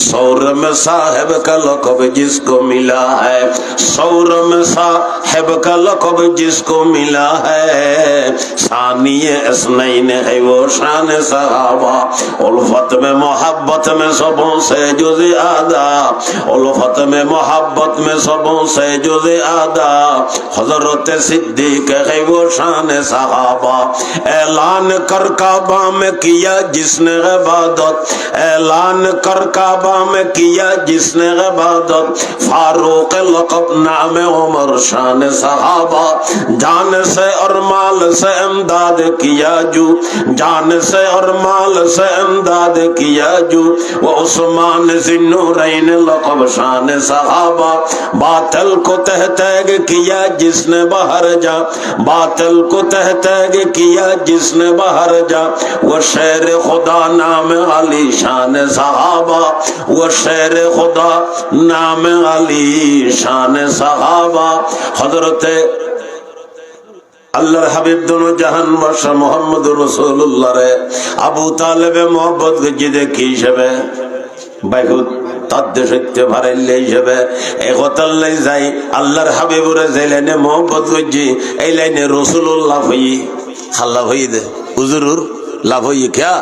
सौर में साहेब का लक़ब जिसको मिला है, सौर में साहेब का लक़ब जिसको मिला है, सानिए अस्नैन है वो शान सहाबा। उल्फत में मोहब्बत में सबों से जुज़े आदा, उल्फत में मोहब्बत में सबों से जुज़े आदा, हज़रत सिद्दीक़ है वो शान सहाबा। ऐलान कर काबा में किया जिसने इबादत, ऐलान कर काबा में किया जिसने इबादत, फारूक लक़ब नाम उमर शान सहाबा। जान से और माल से इमदाद किया जू, जान से और माल से इमदाद किया जू, वो उस्मान ज़िन्नूरैन लक़ब शान सहाबा। बातिल को तह तैग किया जिसने बाहर जा, बातिल को तह तैग किया जिसने बाहर जा, वो शेर खुदा नाम अली शान सहाबा, वो शेर खुदा नाम अली शान सहाबा। हजरत আল্লাহর হাবিব দোনো জাহান বাদশা মুহাম্মদুর রাসূলুল্লাহ রে আবু তালেবে মোহাম্মদ গজিদে কি হিসেবে বাইহুত তাদের সত্যি ভারাইলে হিসেবে এই কথাল্লাই যাই আল্লাহর হাবিবুরে যে লাইনে মোহাম্মদ গজি এই লাইনে রাসূলুল্লাহ হই খাল্লা হই দে হুজুরুর লাভ হই क्या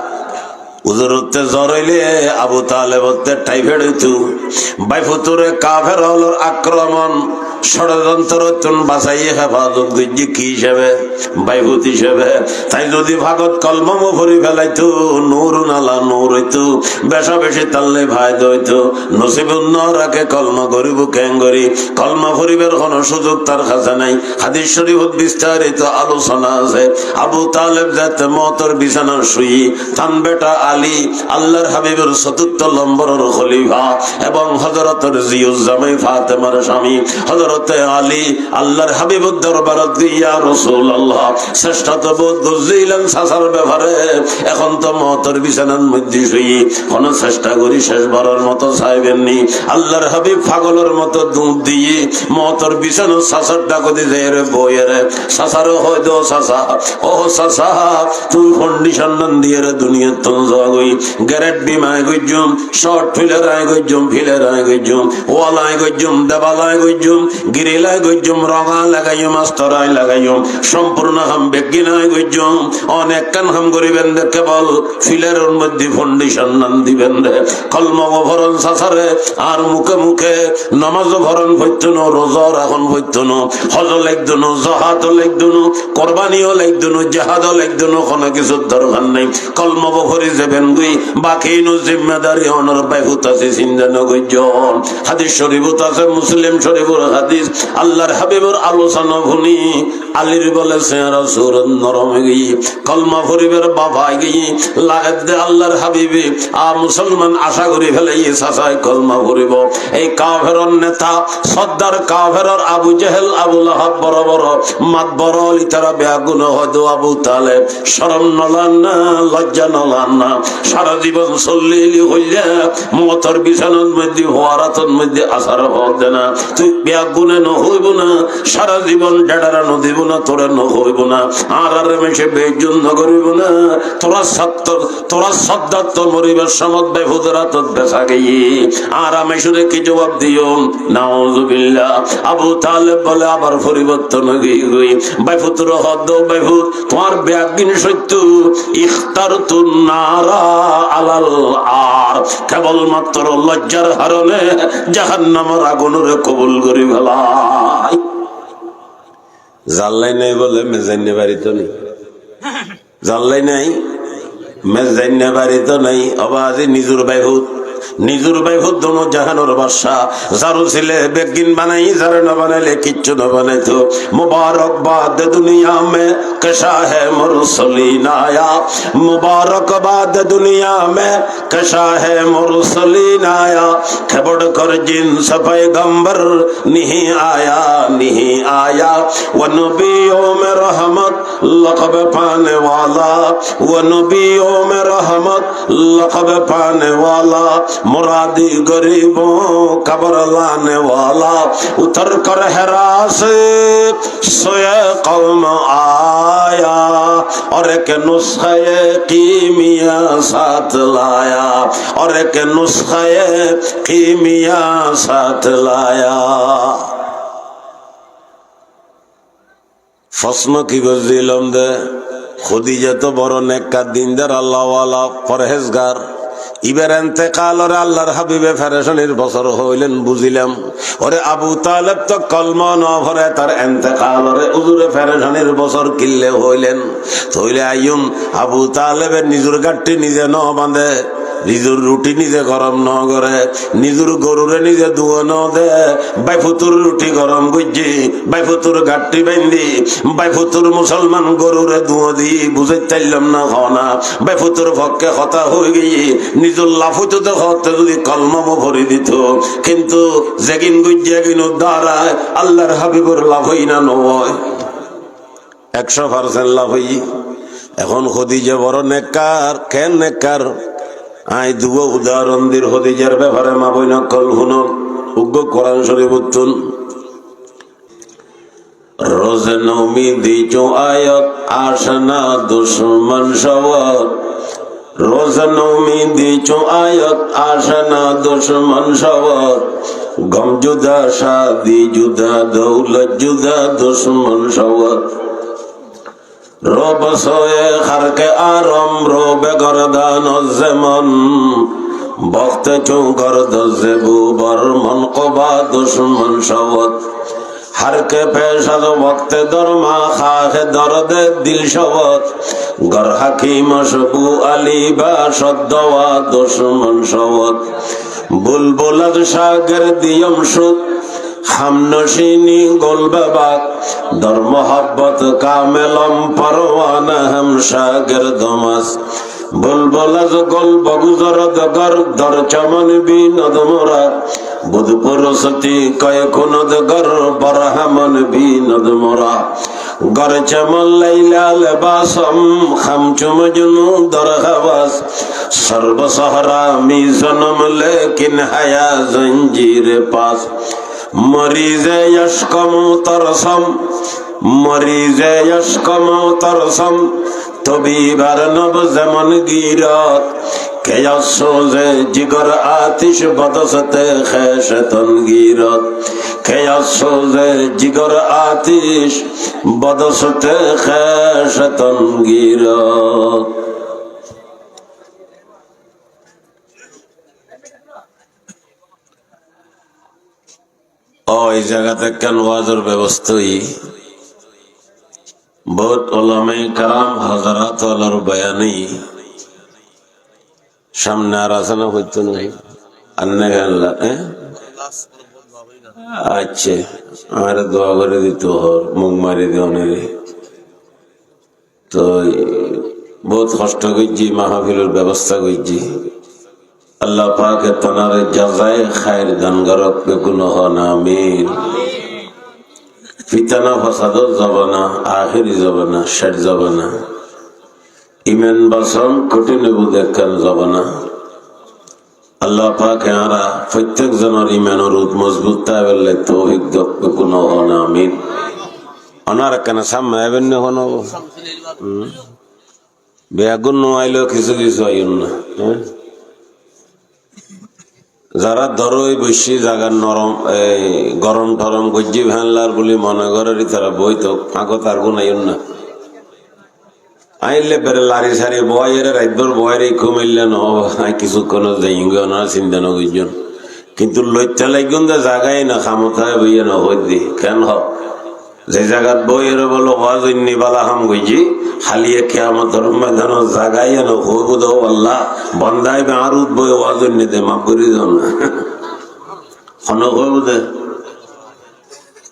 হুজুরতে জ্বর হইলে আবু তালেব হতে টাইফয়েড হইতো বাইফুতুরে কাফের হলোর আক্রমণ ষড়যন্ত্র বাঁচাইয়ে হেফাজত করছি কি হিসেবে বাইভূত হিসেবে। তাই যদি ভাগত কলম ভরি ফেলাইতো নূর নালা নূর হইতো, বেশা বেশি তাল্লে ভাই দইতো, নসিবুন্নরাকে কলমা করিব ক্যাঙ্গরি, কলমা ভরিবের কোন সুযোগ তার কাছে নাই। হাদিস শরীফত বিস্তারিত আলোচনা আছে। আবু তালেব যাতে মতর বিছানা শুই তান বেটা আলী আল্লাহর হাবিবের চতুর্থ নম্বরের খলিফা এবং হযরতের জিউজ্জামাই ফাতেমার স্বামী হযরতে আলী আল্লাহর হাবিবের দরবারত গিয়া রাসূলুল্লাহ চেষ্টা তো বহুত বুঝিলেন সাসার ব্যাপারে, এখন তো মতর বিছানার মধ্যে শুই কোন চেষ্টা করি শেষবারের মতো চাইবেননি। আল্লাহর হাবিব পাগলের মতো দুধ দিয়ে মতর বিছানার সাসার ডাকো দিয়ে রে বইয়ের সাসারও হয়তো সাসা ও সাসা তুই কন্ডিশন দিয়ে রে দুনিয়া তো যাগই গ্যারেট বিমায় গইজুম শর্ট ফিলের আয় গইজুম ফিলের আয় গইজুম ওয়ালায় গইজুম দেবালায় গইজুম গিরিলায় গইজুম রঙা লাগাইম আস্তরায় লাগাইম সম্পূর্ণ হাম বেগিনায় গইজুম অনেক কান হাম করিবেন দে কেবল ফিলের মধ্যে ফাউন্ডেশন নাম দিবেন দে কলম ভরণ সাসারে আর মুখে মুখে নামাজ ভরণ হইতনো রোজার এখন হইতনো হজ লাগদনো জাহাদ লাগদনো কুরবানিও লাগদনো জিহাদও লাগদনো কোন কিছু দরকার নাই কলম ভরি যাবেন গুই বাকি নো জিম্মেদারি অনর বাইহুত আছে চিন্তা ন গইজন। হাদিস শরীফত আছে মুসলিম শরীফের হাদিস আল্লাহর হাবিবের আলোচনা শুনি আলীর বলেছে রাসূল নরম গই কলমা ভরিবের বাবা গই লাগত দে আল্লাহর হাবিবে আ মুসলমান আশা করি ফেলাই সাসাই কলমা ভরিব। এই কাফেরর নেতা সর্দার কাফেরর আবু জেহেল আবু লাহাব বড় বড় মাত বড় লিতারা বেগুন হয়তো আবু তালেব শরম নলান না লজ্জা নলান না সারা জীবন চল্লিলি হইলে মতর বিছানার মধ্যে হওয়ারাতর মধ্যে আসার হবে না তুই বেগুনে ন হইব না সারা জীবন ডেডারা নদীব না তোরা ন হইব না আর আর মেশে বেজন ন করিব না তোরা সদ্দার তো মরিবার সমত বেহুদরাত বেসা গিয়ে আর আমি শুধু কি জবাব দিও নাউজুবিল্লাহ। আবু তালেব বলে আবার পরিবর্তন হয়ে গই বাইফুতুর হদ বাইফুত তোমার বেগিন সত্য ইখতারতু নারা আলাল আর কেবলমাত্র লজ্জার হারণে জাহান্নামের আগুনরে কবুল করি ফেলাই। জাল্লাই নাই বলে মেজাইনে বাড়িত নেই, জাল্লাই নাই মেজাইনে বাড়িত নাই অবাজি নিজুর বাইহুত নিজুর বাইহুত দোনো জাহানোর বাদশা যারু ছিলে বেগিন বানাই যারে না বানাইলে কিচ্ছু না বানাইতো। মুবারকবাদ দুনিয়া মে कैसा है मुरसलीन आया, मुबारकबाद दुनिया में कैसा है मुरसलीन आया, खबड़ कर जिन पैगंबर नहीं आया नहीं आया। वो नबियों में रहमत लक़ब पाने वाला, वो नबियों में रहमत लक़ब पाने वाला, मुरादी गरीबों कब्र लाने वाला उतर कर हेरा से सोए कौम आया और एक नुस्खे कीमिया साथ लाया और एक नुस्खे कीमिया साथ लाया। फस्म की गजिलम दे खुदीजा तो बड़ो नेककार दिनदार अल्लाह वाला परहेजगार इबर एंतेकाल और अल्लाहर हबीबे फेरेशानिर बसर हইলেন বুঝিলাম ওরে আবু তালেব তো কলমা না ভরে তার এন্তেকাল ওরে হুজুরে ফেরেশানির বছর কিল্লে হইলেন তইলে আইয়ুম আবু তালেবের নিজুর গাট্টি নিজে ন বাঁধে নিজুর রুটি নিজে গরম ন করে নিজুর গরুরে নিজে দুয়া ন দে বাইফুতুর রুটি গরম গুজি বাইফুতুর গাট্টি বেঁধি বাইফুতুর মুসলমান গরুরে দুয়া দি বুঝাই চাইলাম না হনা বাইফুতুর পক্ষে কথা হয়ে গিয়ে নিজুর লাফুতে তো হতে যদি কলমা ভরি দিত কিন্তু যেগিন গুজিয়া কিনো দাঁড়ায় আল্লাহর হাবিবুর লাভ হই না নয় 100% লাভ হই। এখন খদিজা বড় নেককার কেন নেককার আই দুগো উদাহরণ দির খদিজার ব্যাপারে মা বই নকল হুনো উগ্র কোরআন শরীফ উত্তুন রোজে নৌমি দিচো আয়াত আশনা দুশমন সওয়ার রোজে নৌমি দিচো আয়াত আশনা দুশমন সওয়ার গম জুদা শাদি জুদা দৌলত জুদা দুশমন সওয়ার রব সোয়ে খারকে আরম রবে গরদান যেমন বক্তে চৌকর দজেবু বর্মন কবা দুশ্মন সবত হারকে পেশাদ বক্তে দরমা খাহে দরদে দিল সবত গর হাকিম সবু আলী বা সদ্দওয়া দুশ্মন সবত বুলবুলাদ সাগর দিয়ম সুত हमनशीनी गोल बाबाक दर मोहब्बत कामेलम परवाना हम शागिर दमस बुलबुलज गोल बगुजर दगर दर चमन भी नदमोरा बुधपुर सती कय कुनद गर बरहमन भी नदमोरा गर चमन लैला लेबासम खम चुमजनु दर हवास सर्व सहरा मी जन्म लेकिन हया जंजीर पास मरीजे यशकम तरसम मरीजे यशकम तरसम तबीबर नब जमन गिरत केयसोजे जिगर आतिश बदसते खैशतन गिरत केयसोजे जिगर आतिश बदसते खैशतन गिरत। ওই জায়গাতে কেন ওয়াজের ব্যবস্থাই বহুত ওলামায়ে কেরাম হযরত ওয়ালার বয়ানি সামনে আর আসনা হইতো নাই আন্নে আল্লাহ আচ্ছা আর দোয়া করে দিত হর মুখ মারি দেওয়ানে তো বহুত কষ্ট করছি মাহফিলের ব্যবস্থা করছি अल्लाह पाक तनारे जज़ाए खैर दनगरक बेगुनाह आमीन। फितना फसाद जबाना आखिरी जबाना षट जबाना इमान बसम कठिन बुदेकान जबाना अल्लाह पाक आरा प्रत्येक जनर इमानर उत मजबूत ताबेले तौफिक दक बेगुनाह आमीन। अनारा केन सामने एबेन होनो बेगुन आइलो किछु किछु आइन ना যারা ধরো বেশি জায়গার নরম গরম টরম গজ্জি ভ্যানলার বলে মনে করেরই তারা বই তো ফাঁকো তার গুনাই না আইলে বেড়ে লারি সারি বয়ের রাইতর বয়ের কমাইলে ন কিছুক্ষণ যাইঙ্গে না চিন্তা নজন কিন্তু লইতে লাগুন যে জায়গায় না খামতায় বইয়ে না হই দি কেন হ যে জায়গাত বইয়ের বলো ওয়াজ নিবালা হাম গইজি হালিয়ে কিয়ামতের ময়দান জায়গায় না হইব দাও আল্লাহ বন্দাই বে আরুদ বই ওয়াজ নিতে মাফ করে দাও না হন হইব দে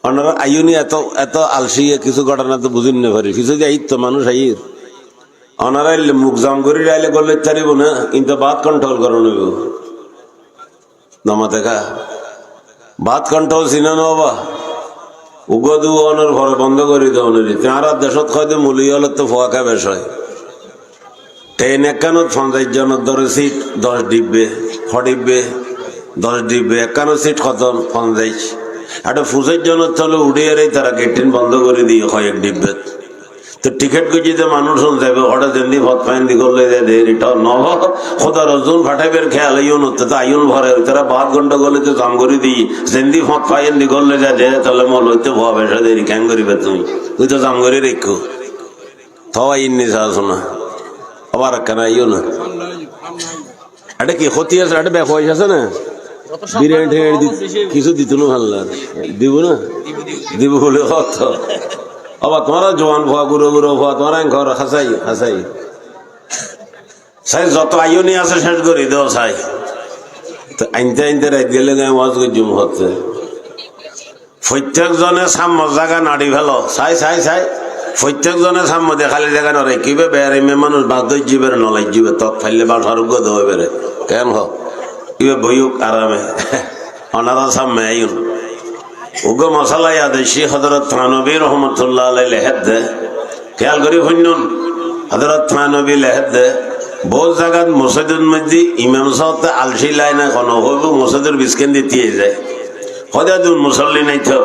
অনরা আইউনি এত এত আলসিয়ে কিছু ঘটনা তো বুঝিন না পারি কিছু যে তো মানুষ আইর অনারা মুখ জাম করে আইলে গলে চারিব না কিন্তু বাত কন্ট্রোল করো নেব দমা দেখা বাত কন্ট্রোল সিনা নবা উগদু অনর ঘর বন্ধ করে দাও নি তারা দেশত কয়তো মুলি হলে তো ফোয়াকা বেশ হয় ট্রেন একানত 50 জনের ধরে সিট 10 ডিব্বে ডিব্বে 10 ডিব্বে 51 সিট খতম 50 একটা ফুসের জন্য চলে উড়িয়ে তারা গেটিন বন্ধ করে দিয়ে হয় 1 ডিব্বে তো টিকিট গুজিতে মানুষ যাবে হঠাৎ যেমনি ভত ফাইন দি করলে এটা নব খোদার ওজন ফাটাইবের খেয়াল আইন তো আইন ভরে তারা 12 ঘন্টা গলে তো জাম করে দিই যেমনি ভত ফাইন দি করলে যা দে তাহলে মল হইতে ভয় বেসা দেরি ক্যাং করিবে তুমি তুই তো জাম করে রেখো তাও আইন নিয়ে আসো না আবার কেন আইও না এটা কি ক্ষতি আছে এটা ব্যাপ পয়সা আছে না বিরিয়ানি ঠেঙে কিছু দিত না ভাল দিব না দিব বলে কত আবার তোমারা জোয়ান ভুয়া গুঁড়ো গুঁড়ো ভুয়া তোমারা ঘর হাসাই হাসাই সাই যত আইনি আছে শেষ করে দেও সাই তো আনতে আনতে রাত গেলে ওয়াজ জুম হচ্ছে প্রত্যেক জনে সাম্য জায়গা নাড়ি ফেলো চাই চাই চাই প্রত্যেক জনে সাম্য দেখালি জায়গা নড়ে কিবে বেড়ে মেয়ে মানুষ বাধ্য জীবের নলাই জীবে তৎ ফাইলে বা সরুগ্য দেবে বেড়ে কেন হোক কিবে বইউক আরামে অনারা সাম্যে আইন উগো মশালা আদেশি হজরত থানবী রহমতুল্লাহ আলাই লেহেদ দে খেয়াল করি শুনুন হজরত থানবী লেহেদ দে বহু জায়গাত মসজিদের মধ্যে ইমাম সাহেব আলসি লাইন এখন হইব মসজিদের বিস্কেন দিয়ে যায় হদা দূর মুসল্লি নাই তো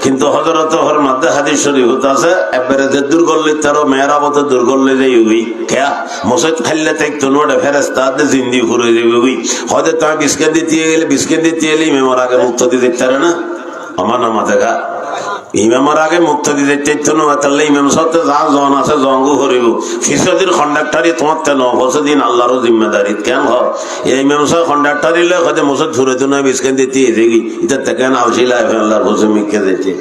কিন্তু হজরত হর মধ্যে হাদিস শরীফ আছে একবারে যে দূর করলে তারও মেয়েরাবতে দূর করলে যাই উই খেয়া মসজিদ খাইলে তাই তনুয়াটা ফেরেস্তা জিন্দি ঘুরে যাবে উই হয়তো তোমার বিস্কেন দিতে গেলে বিস্কেন দিতে গেলে ইমামের আগে মুক্ত দিতে পারে না আমার নামা দেখা ইমামের আগে মুক্ত দিতে চাইতো না তাহলে ইমাম সাথে যা জন আছে জঙ্গু করিব ফিসদির কন্ডাক্টারি তোমার তেন ফসদিন আল্লাহরও জিম্মেদারি কেন হয় এই ইমাম সাহেব কন্ডাক্টারি লে হয়তো মসজিদ ঘুরে তো নয় বিস্কেন দিতে এসেগি এটা কেন আলসিলা আল্লাহর হোসে মিখে দিতে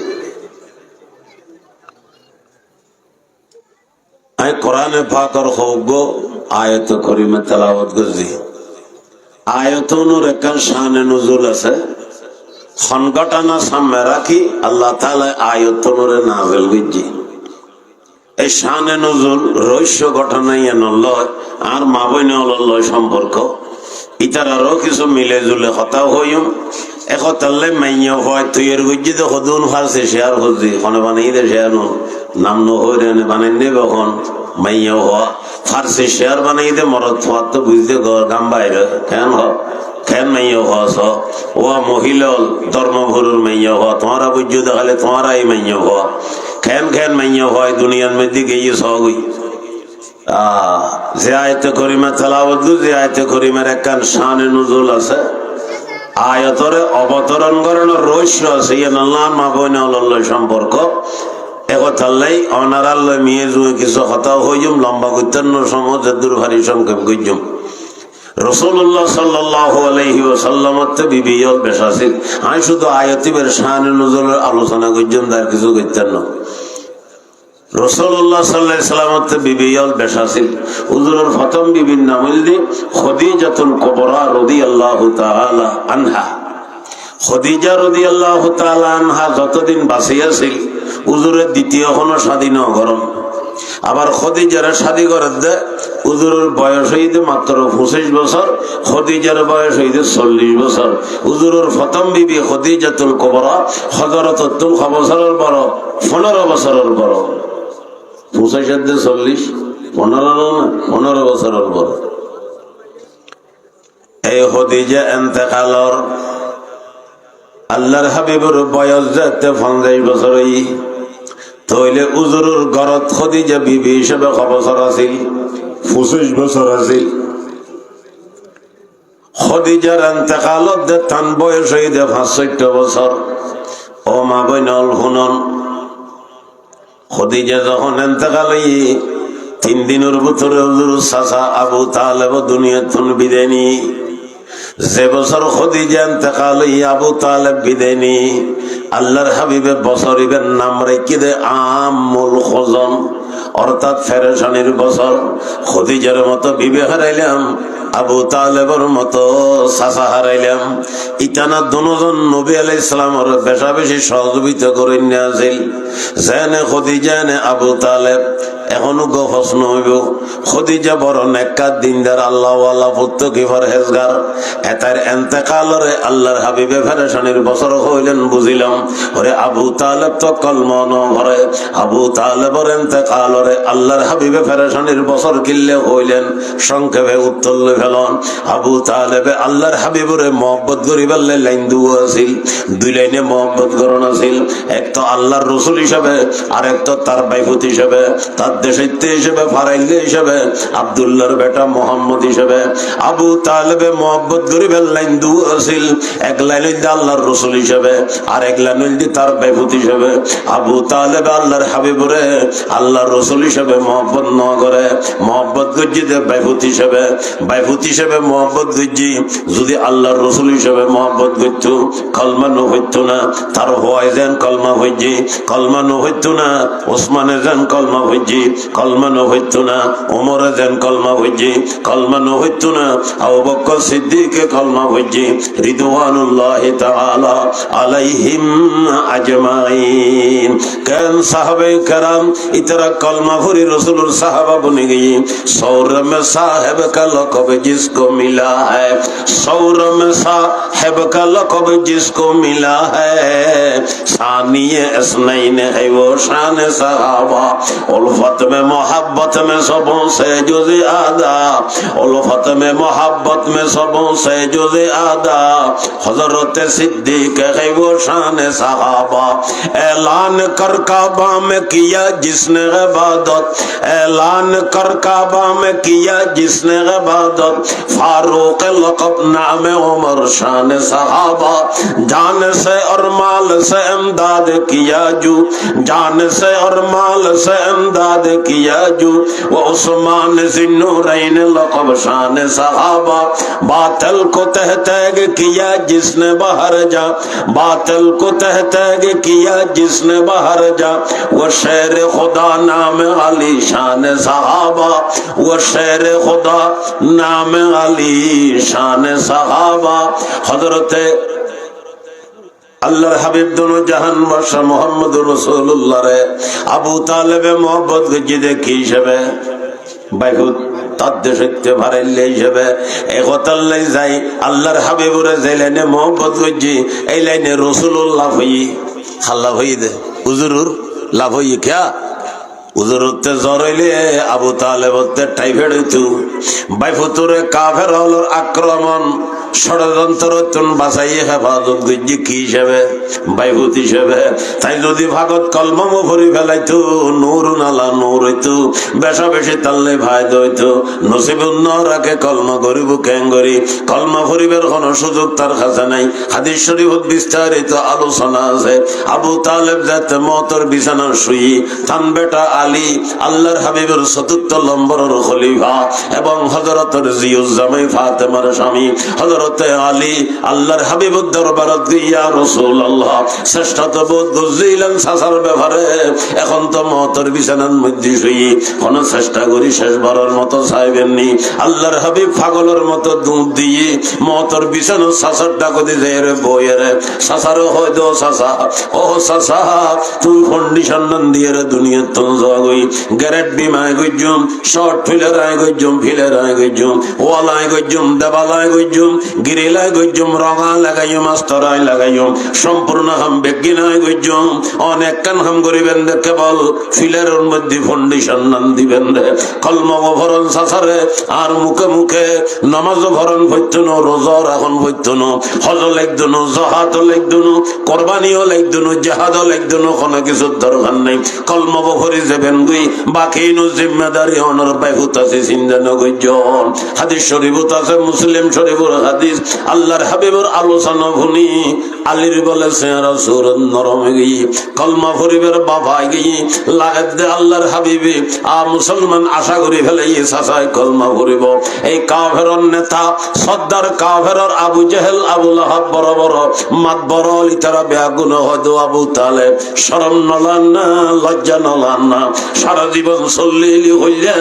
আমি কোরআনে পাকের হোক আয়াত করিমে তেলাওয়াত করছি আয়াতনুর একটা শানে নজুল আছে সংগঠনা সামনে রাখি আল্লাহ তাআলা আয়াতনুরে নাযিল করছি এই শানে নজুল রহস্য ঘটনাই নলয় আর মা বোনে লয় সম্পর্ক ইতার আরো কিছু মিলে জুলে কথা হইম একতাল্লে মাইয়া হয় তুই এর গুজি তো হদুন ফারছে শেয়ার হজি কোনে বানাই দে শেয়ার নাম ন হইরে বানাই নেবে এখন মাইয়া হওয়া ফারসি শেয়ার বানাই দে মরদ হওয়া তো বুঝতে গাম বাইরে কেন কেন মাইয়া হওয়া ও মহিলাল ধর্মভুরুর মাইয়া হওয়া তোমারা বুঝু দেখালে তোমারাই মাইয়া হওয়া কেন কেন মাইয়া হয় দুনিয়ার মধ্যে গিয়ে সগই যে আয়তে করিমা তেলাওয়াত যে আয়তে করিমার একখান শানে নুজুল আছে আয়াতরে অবতরণ করানোর রহস্য আছে আল্লাহ মা বোন সম্পর্ক একথাল্লাই অনারাল্লা মিয়ে জুয়ে কিছু হতাও হইজুম লম্বা গুত্তান্ন সময় দুর্ভারী সংক্ষেপ গইজুম রাসূলুল্লাহ সাল্লাল্লাহু আলাইহি ওয়াসাল্লাম বিবিয়ল বেশাসিক আমি শুধু আয়াতিবের শানে নুজুলের আলোচনা গইজুম তার কিছু গইতান্ন রাসূলুল্লাহ সাল্লাল্লাহু আলাইহি ওয়াসাল্লাম বিবিয়ল বেশাসিক হুজুরের প্রথম বিবির নাম হইল খাদিজাতুল কুবরা রাদিয়াল্লাহু তাআলা আনহা খাদিজা রাদিয়াল্লাহু তাআলা আনহা যতদিন বাঁচিয়া ছিল হুজুরের দ্বিতীয় কোনো স্বাধীন গরম আবার খাদিজার শাদী করে দে হুজুরের বয়স হইতে মাত্র 25 বছর খাদিজার বয়স হইতে 40 বছর হুজুরের প্রথম বিবি খাদিজাতুল কুবরা হযরত 3 বছরের বড় 15 বছরের বড় 25 তে 40 15 বছরের বড় এই খাদিজা ইন্তেকালর আল্লাহর হাবিবের বয়স যেতে 50 বছর হই তইলে হুজুরের ঘরত খাদিজা বিবি হিসেবে কত বছর আছিল 25 বছর আছিল খাদিজার ইন্তেকালত দে তান বয়স হইতে 65 বছর ও মা বোনল শুনুন খাদিজা যখন ইন্তেকাল হই 3 দিনের ভিতরে হুজুরের চাচা আবু তালেব দুনিয়া থেকে বিদায় নি যে বছর খাদিজা ইন্তেকাল হই আবু তালেব বিদায় নি আল্লাহর হাবিবে বছরের নাম রেখে দে আমুল খজন অর্থাৎ ফেরেশানির বছর খাদিজার মতো বিবি হারাইলাম আবু তালেবের মতো চাচা হারাইলাম ইটানা দুজন নবী আলাইহিস সালামের বেশা বেশি সহযোগিতা করে নিয়েছিল জানে খাদিজা নে আবু তালেব এখনো গো প্রশ্ন হইব খাদিজা বড় নেককার দিনদার আল্লাহওয়ালা পুত্র কি পরহেজগার এতার ইন্তেকালরে আল্লাহর হাবিবে ফেরেশানির বছর হইলেন বুঝিলাম ওরে আবু তালেব তো কলমা ন ভরে আবু তালেবের ইন্তেকালরে আল্লাহর হাবিবে ফেরেশানির বছর কিল্লে হইলেন সংক্ষেপে উত্তর ফেলন। আবু তালেবে আল্লাহর হাবিবরে মহব্বত করিবার লাইন দুও আছিল, দুই লাইনে মহব্বত করণ আছিল। এক তো আল্লাহর রসুল হিসাবে, আর এক তো তার বাইফুত হিসাবে, তার দেশাইত্য হিসেবে, ফারাইল্লে হিসাবে, আব্দুল্লাহর বেটা মোহাম্মদ হিসাবে। আবু তালেবে মহব্বত করিবার লাইন দুও আছিল, এক লাইন হইতে আল্লাহর রসুল হিসাবে, আর এক লাইন হইতে তার বাইফুত হিসাবে। আবু তালেবে আল্লাহর হাবিবরে আল্লাহর রসুল হিসাবে মহব্বত ন করে, মহব্বত গজ্জি দে বাইফুত হিসাবে, বাইফুত হিসাবে মহব্বত গজ্জি। যদি আল্লাহর রসুল হিসাবে মহব্বত করতো কলমা ন হইতো না, তার হওয়ায় যেন কলমা হইজি, কলমা ন হইতো না। ওসমানে যেন কলমা হইজি, কলমা ন হইতো না। ওমরে যেন কলমা হইজি, কলমা ন হইতো না। আবু বকর সিদ্দিকে কলমা হইজি, রিদওয়ানুল্লাহি তাআলা আলাইহিম আজমাইন। কেন সাহাবে কেরাম ইতরা কলমা ভরি রসুলুর সাহাবা বনে গই। সৌর में साहेब का लक़ब जिसको मिला है, सौर में साहेब का लक़ब जिसको मिला है, सानिए इसनैन है वो शान सहाबा। उल्फत में मोहब्बत में सबों से जो ज़्यादा, उल्फत में मोहब्बत में सबों से जो ज़्यादा, हज़रत सिद्दीक़ है वो शान सहाबा। ऐलान कर काबा में किया जिसने इबादत, ऐलान कर काबा में किया जिसने इबादत, फारूक लक़ब नाम उमर शान सहाबा। जान से और माल से इमदाद किया जो, जान से और माल से इमदाद किया जो, वो उस्मान ज़िन्नूरैन लक़ब शान सहाबा। बातिल को तह तैग किया जिसने बाहर जा, बातिल को तह तैग किया जिसने बाहर जा, वो शेर खुदा नाम अली शान सहाबा, वो शेर खुदा नाम अली शान सहाबा। हजरते আল্লাহর হাবিব দোনো জাহান বাদশা মুহাম্মদুর রাসূলুল্লাহ রে আবু তালেবে মহব্বত গজি দেখি হিসেবে বাইহুত তার দেশে ভারাইলে হিসেবে একতাল্লাই যাই আল্লাহর হাবিবরে যে লাইনে মহব্বত গজি এই লাইনে রাসূলুল্লাহ হই আল্লাহ হই দে হুজুর লাভ হই क्या উজুরতে জ্বর হইলে আবু তালেবতে টাইফয়েড হইতো বাইফুতুরে কাফের হলোর আক্রমণ ষড়যন্ত্র বাঁচাইয়ে হেফাজত গজ্জি কি হিসেবে বাইফুত হিসেবে। তাই যদি ভাগত কলমা ভরি ফেলাইতো নূর নালা নূর হইতো, বেশা বেশি তাল্লে ভাইদ হইতো। নসিবুন রাখে কলমা গরিব ক্যাঙ্গরি, কলমা ভরিবের কোনো সুযোগ তার কাছে নাই। হাদিস শরীফত বিস্তারিত আলোচনা আছে। আবু তালেব যাতে মতর বিছানা শুই, তান বেটা আলী আল্লাহর হাবিবের চতুর্থ নম্বরের খলিফা এবং হযরতের জিউজ্জামাই ফাতেমার স্বামী হযরতে আলী আল্লাহর হাবিবের দরবারত গিয়া রাসূলুল্লাহ চেষ্টা তো বহুত বুঝিলেন সাসার ব্যাপারে। এখন তো মতর বিছানার মধ্যে শুই, কোন চেষ্টা করি শেষবারের মতো চাইবেননি। আল্লাহর হাবিব পাগলের মতো দুধ দিয়ে মতর বিছানার সাসার ডাক দিয়ে রে বইয়ের সাসার হয় দো সাসা, ও সাসা তুই কন্ডিশন দিয়ে রে দুনিয়া তো গই গ্যারেট বিমায় গইজুম, শর্ট ফিলার আয় গইজুম, ফিলার আয় গইজুম, ওয়ালায় গইজুম, দেবালায় গইজুম, গিরিলায় গইজুম, রঙা লাগাইম, আস্তরায় লাগাইম, সম্পূর্ণ হাম বেগিনায় গইজুম। অনেক কান হাম করিবেন দে কেবল ফিলারের মধ্যে ফাউন্ডেশন নান দিবেন দে। কলমা ভরণ সাসারে আর মুখে মুখে নামাজ ভরণ হইতনো, রোজা রাখন হইতনো, হজ লাগদনো, জাহাদ লাগদনো, কোরবানিও লাগদনো, জিহাদ লাগদনো, কোনো কিছু দরকার নাই। কলমা ভরি যাবেন গুই বাকি নো জিম্মেদারি অনর বাইহুত আছে চিন্তা নগজন। হাদিস শরীফত আছে, মুসলিম শরীফের হাদিস। আল্লাহর হাবিবের আলোচনা শুনি আলীর বলে চেহারা সুরত নরম গিয়ে কলমা ভরিবের বাবা গিয়ে লাগাত দে আল্লাহর হাবিবে আ মুসলমান আশা করি ফেলে চাচাই কলমা ভরিব। এই কাফেরর নেতা সর্দার কাফেরর আবু জেহেল, আবু লাহাব বড় বড় মাত বড় ইতারা বেগুন হয়তো আবু তালেব শরম নলান না, লজ্জা নলান না। সারা জীবন চল্লিলি হইলে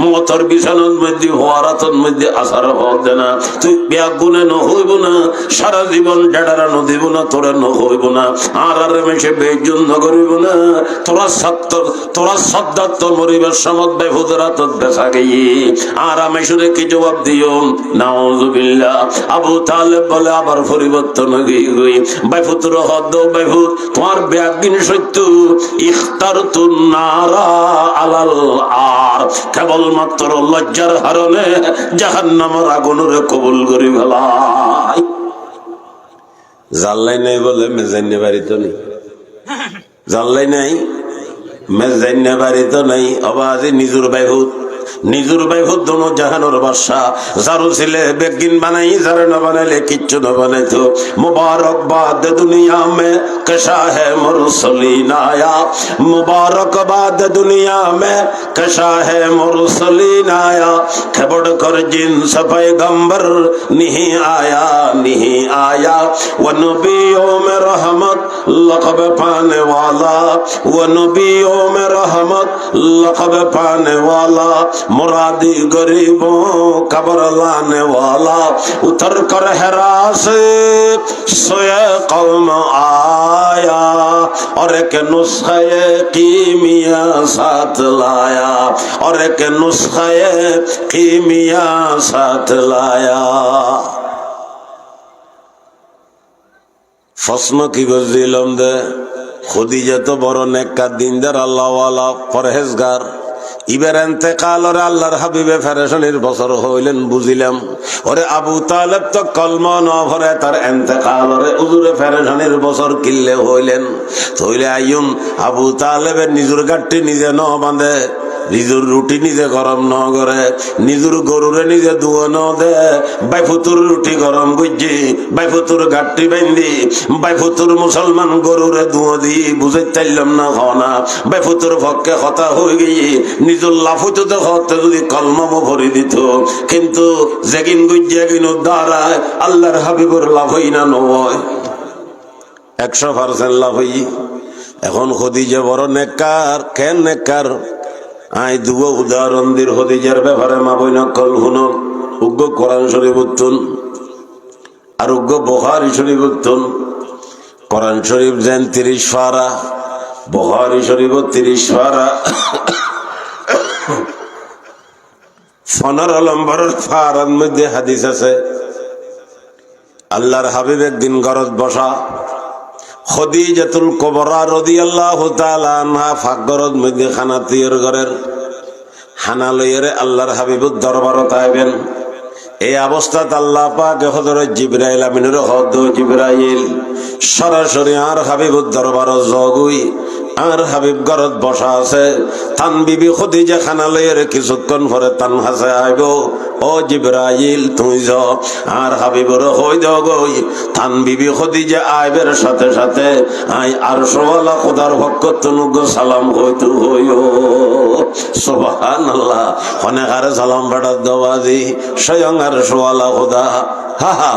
মতর বিছানার মধ্যে হওয়ারাতর মধ্যে আসার হবে না। তুই বেগুনে নহইব না, সারা জীবন ডেডারা নদীব না, তোরা নহইব না, আর আর মেশে বেজন নগরিব না। তোরা সত্তর তোরা সদ্দার তোর মরিবার সমত বেহুদরা তোর বেসা গিয়ে আর আমি শুধু কি জবাব দিও নাউযুবিল্লাহ। আবু তালেব বলে আবার পরিবর্তন গই গই বাইফুতুর হদ বাইফুত তোমার বেগুন সত্য ইখতারতুন নারা ওয়ালা আলাল আর, কেবলমাত্র লজ্জার হারণে জাহান্নামের আগুনের কবুল করি ফেলাই। জাল্লাই নাই বলে মেজাইনে বাড়ি তো নেই, জাল্লাই নাই মেজাইনে বাড়ি তো নাই। অবাজি নিজুর বাইহুত, নিজুর বাইহুত দোনো জাহানোর বাদশা, যারু ছিলে বেগিন বানাই, যারে না বানাইলে কিচ্ছু না বানাইতো। মুবারকবাদ দুনিয়া মে কশা হে মুরসলিন আয়া, মুবারকবাদ দুনিয়া মে কশা হে মুরসলিন আয়া, খবর কর জিন সফাই গম্বর नहीं आया नहीं आया, वो नबियों में रहमत लक़ब पाने वाला, वो नबियों में रहमत लक़ब पाने वाला, मुरादी गरीबों कब्र लाने वाला, उतर कर हिरा से सोए कौम आया, और एक नुस्खे कीमिया साथ लाया, और एक नुस्खे कीमिया साथ लाया। প্রশ্ন কি বুঝলাম দে, খুদিজা তো বড় নেককার দিনদার আল্লাহওয়ালা পরহেজগার, ইবের এন্তেকাল ওরে আল্লাহর হাবিবে ফেরেশানির বছর হইলেন বুঝিলাম। ওরে আবু তালেব তো কলমা ন ভরে তার এন্তেকাল ওরে উজুরে ফেরেশানির বছর কিল্লে হইলেন। তইলে আইয়ুম আবু তালেবের নিজের গাঠটি নিজে ন বাঁধে, নিজের রুটি নিজে গরম ন করে, নিজের গরুরে নিজে দুয়ো ন দে, বাইফুতুর রুটি গরম গুজি, বাইফুতুর গাঠটি বেঁধি, বাইফুতুর মুসলমান গরুরে দুয়ো দি বুঝে চাইলাম না হনা, বাইফুতুর পক্ষে কথা হয়ে গিয়ে নিজের লাফুতো দেখতে যদি কলম ভরি দিত, কিন্তু যেগিন গুজিয়া কিনো দাঁড়ায় আল্লাহর হাবিবুর লাভ হই না নয় 100% লাভ হই। এখন খদিজা বড় নেককার, কেন নেককার আই দুবো উদাহরণ দির খদিজার ব্যাপারে মা বই নকল হুনো। উগ্র কোরআন শরীফ উত্তুন আর উগ্র বুখারী শরীফ উত্তুন। কোরআন শরীফ যেন 30 পারা, বুখারী শরীফ 30 পারা, 15 নম্বর পারার মধ্যে হাদিস আছে। আল্লাহর হাবিব একদিন ঘরত বসা, খদিজাতুল কুবরা রাদিয়াল্লাহু তাআলা আনহা ফাকরত মধ্যে খানা তৈয়ার করেন, খানা লইরে আল্লাহর হাবিবুর দরবারত আইবেন। এই অবস্থাত আল্লাহ পাক হযরত জিবরাইল আমিনের হদ জিবরাইল সরাসরি আর হাবিবুর দরবারত জগুই, আর হাবিব ঘরত বসা আছে। তান বিবি খদিজা খানা লইরে কিছুক্ষণ পরে তান হাসে আইব, ও জিবরাইল তুই যাও আর হাবিবর হই দাও গই। তান বিবি খদিজা আইবের সাথে সাথে আই আরশওয়ালা খোদার পক্ষ থেকে সালাম হইতো হইও। সুবহানাল্লাহ, অনেকারে সালাম পাঠাত দবাজি স্বয়ং আরশওয়ালা খোদা। হা হা,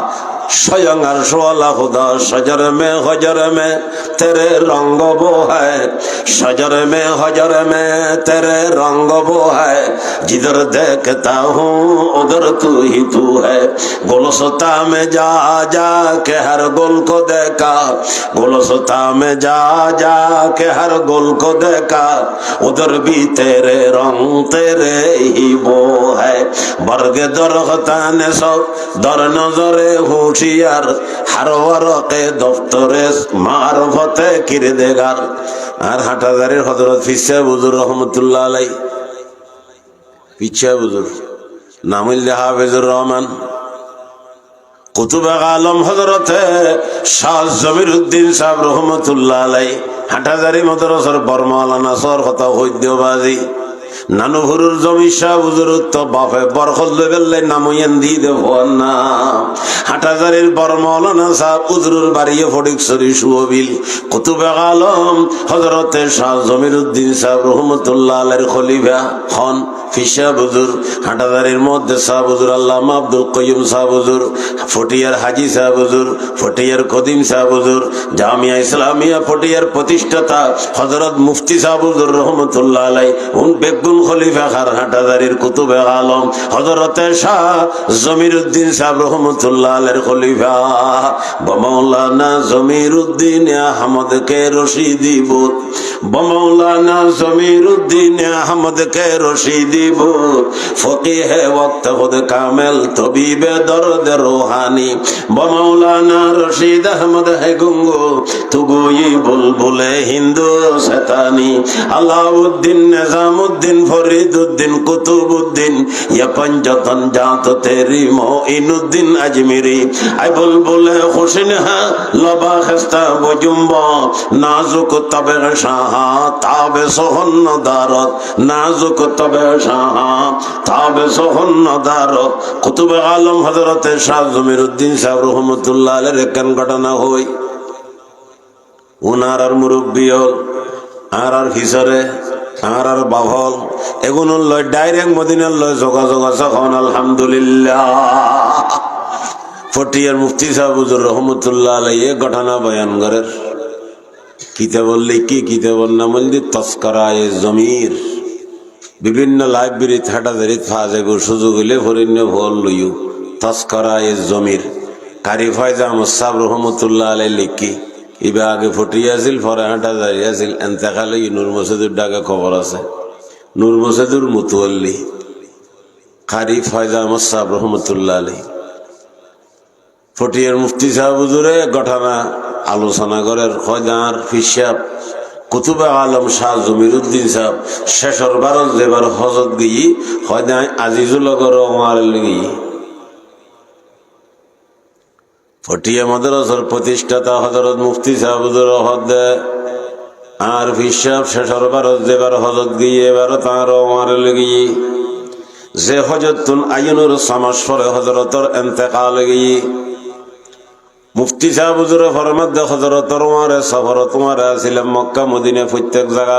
स्वयं अर्श वाला खुदा शजर में हजर में तेरे रंग वो है, शजर में हजर में तेरे रंग वो है, जिधर देखता हूँ उधर तू ही तू है। गुलस्ता में जा जा के हर गुल को देखा, गुलस्ता में जा जा के हर गुल को देखा, उधर भी तेरे रंग तेरे ही वो है। बर्ग दरख्ताने सब दर नजरे होशियार, हर वरके दफ्तरे मारफते किरदेगार। আর হাটহাজারের হযরত ফিসা হুজুর রহমাতুল্লাহ আলাই, ফিসা হুজুর নামুল হাফেজুর রহমান কুতুবে আলম হযরতে শাহ জমিরউদ্দিন সাহেব রহমাতুল্লাহ আলাই হাটহাজারি মাদ্রাসার বর্মাওলানা সর কথা হইদ্যবাজি নানুভুরুর জমি শাহ হুজুর তো বাপে বরকত লইবেলে নামইন দি দেব না। হাটহাজারির বর্মাওলানা সাহেব হুজুরের বাড়িয়ে ফটিকছড়ি সুবিল কুতুবে আলম হযরতে শাহ জমিরউদ্দিন সাহেব রহমাতুল্লাহ আলাইহির খলিফা খন ফিসা হুজুর, হাটহাজারির মধ্যে সাহেব হুজুর আল্লামা আব্দুল কাইয়ুম সাহেব হুজুর, ফটিয়ার হাজী সাহেব হুজুর, ফটিয়ার কদিম সাহেব হুজুর, জামিয়া ইসলামিয়া ফটিয়ার প্রতিষ্ঠাতা হযরত মুফতি সাহেব হুজুর রহমাতুল্লাহ আলাইহি উন বেগুন খলিফা খার হাটহাজারির কুতুবে আলম হযরতে শাহ জমিরউদ্দিন সাহেব রহমাতুল্লাহ আলাইহির খলিফা মাওলানা জমিরউদ্দিন আহমদ কে রশিদি বুত, মাওলানা জমিরউদ্দিন আহমদ কে রশিদি بود فقیه وقت خود کامل طبیب درد روحانی با مولانا رشید احمد ہے گنگو تو گوئی بلبل ہندوستانی علاؤالدین نظام الدین فرید الدین قطب الدین یہ پنجتن جات تیری معین الدین اجمیری اے بلبل خوشنہ لبا خستہ بجنبا نازک طبع شاہ تاب سہن دارت نازک طبع شاہ تاب سہن دارت قطب عالم حضرت শাহ জমিরউদ্দিন সাহেব রহমতুল্লাহ আলাইহির একখান ঘটনা হই উনার মুরব্বী হল আর ফিসরে আর বাহল এগুলো লয় ডাইরেক্ট মদিনার লয় যোগাযোগ আছে এখন আলহামদুলিল্লাহ ফটিয়ার মুফতি সাহেব হুজুর রহমতুল্লাহ আলাইহি এই ঘটনা বয়ান করেন কিতাবুল লিখি কিতাবুর নাম হল তাসকারায়ে জমির বিভিন্ন লাইব্রেরি হাটাজারিত ফাজে গো সুযোগ হইলে ফরিন্য ফল লইও তাসকারায়ে জমির কারি ফয়জা মুসাব রহমতুল্লাহ আলাইহি লিখি ইবা আগে ফটিয়াছিল পরে হাটাজারি আছিল ইন্তেকালে নূর মসজিদের ডাকে খবর আছে নূর মসজিদের মুতওয়াল্লি কারি ফয়জা মুসাব রহমতুল্লাহ আলাইহি ফটিয়ার মুফতি সাহেব হুজুরে ঘটনা আলোচনা করে খয়দার ফিসাব কুতুবে আলম শাহ জমিরউদ্দিন সাহেব শেষর বারত যেবার হজত গিয়ে খয়দায় আজিজুল গর ওমার গিয়ে ফটিয়া মাদ্রাসার প্রতিষ্ঠাতা হযরত মুফতি সাহেব হুজুর হদে আর ফিসাব শেষর বারত যেবার হজত গিয়ে এবার তার ওমার গিয়ে যে হজরতুল আইনুর সমাসরে হযরতর ইন্তেকাল গিয়ে মুফতি সাহেব হুজুরে ফরমাত দে হযরতর ওমারে সফর তোমার আসিলাম মক্কা মদিনা প্রত্যেক জায়গা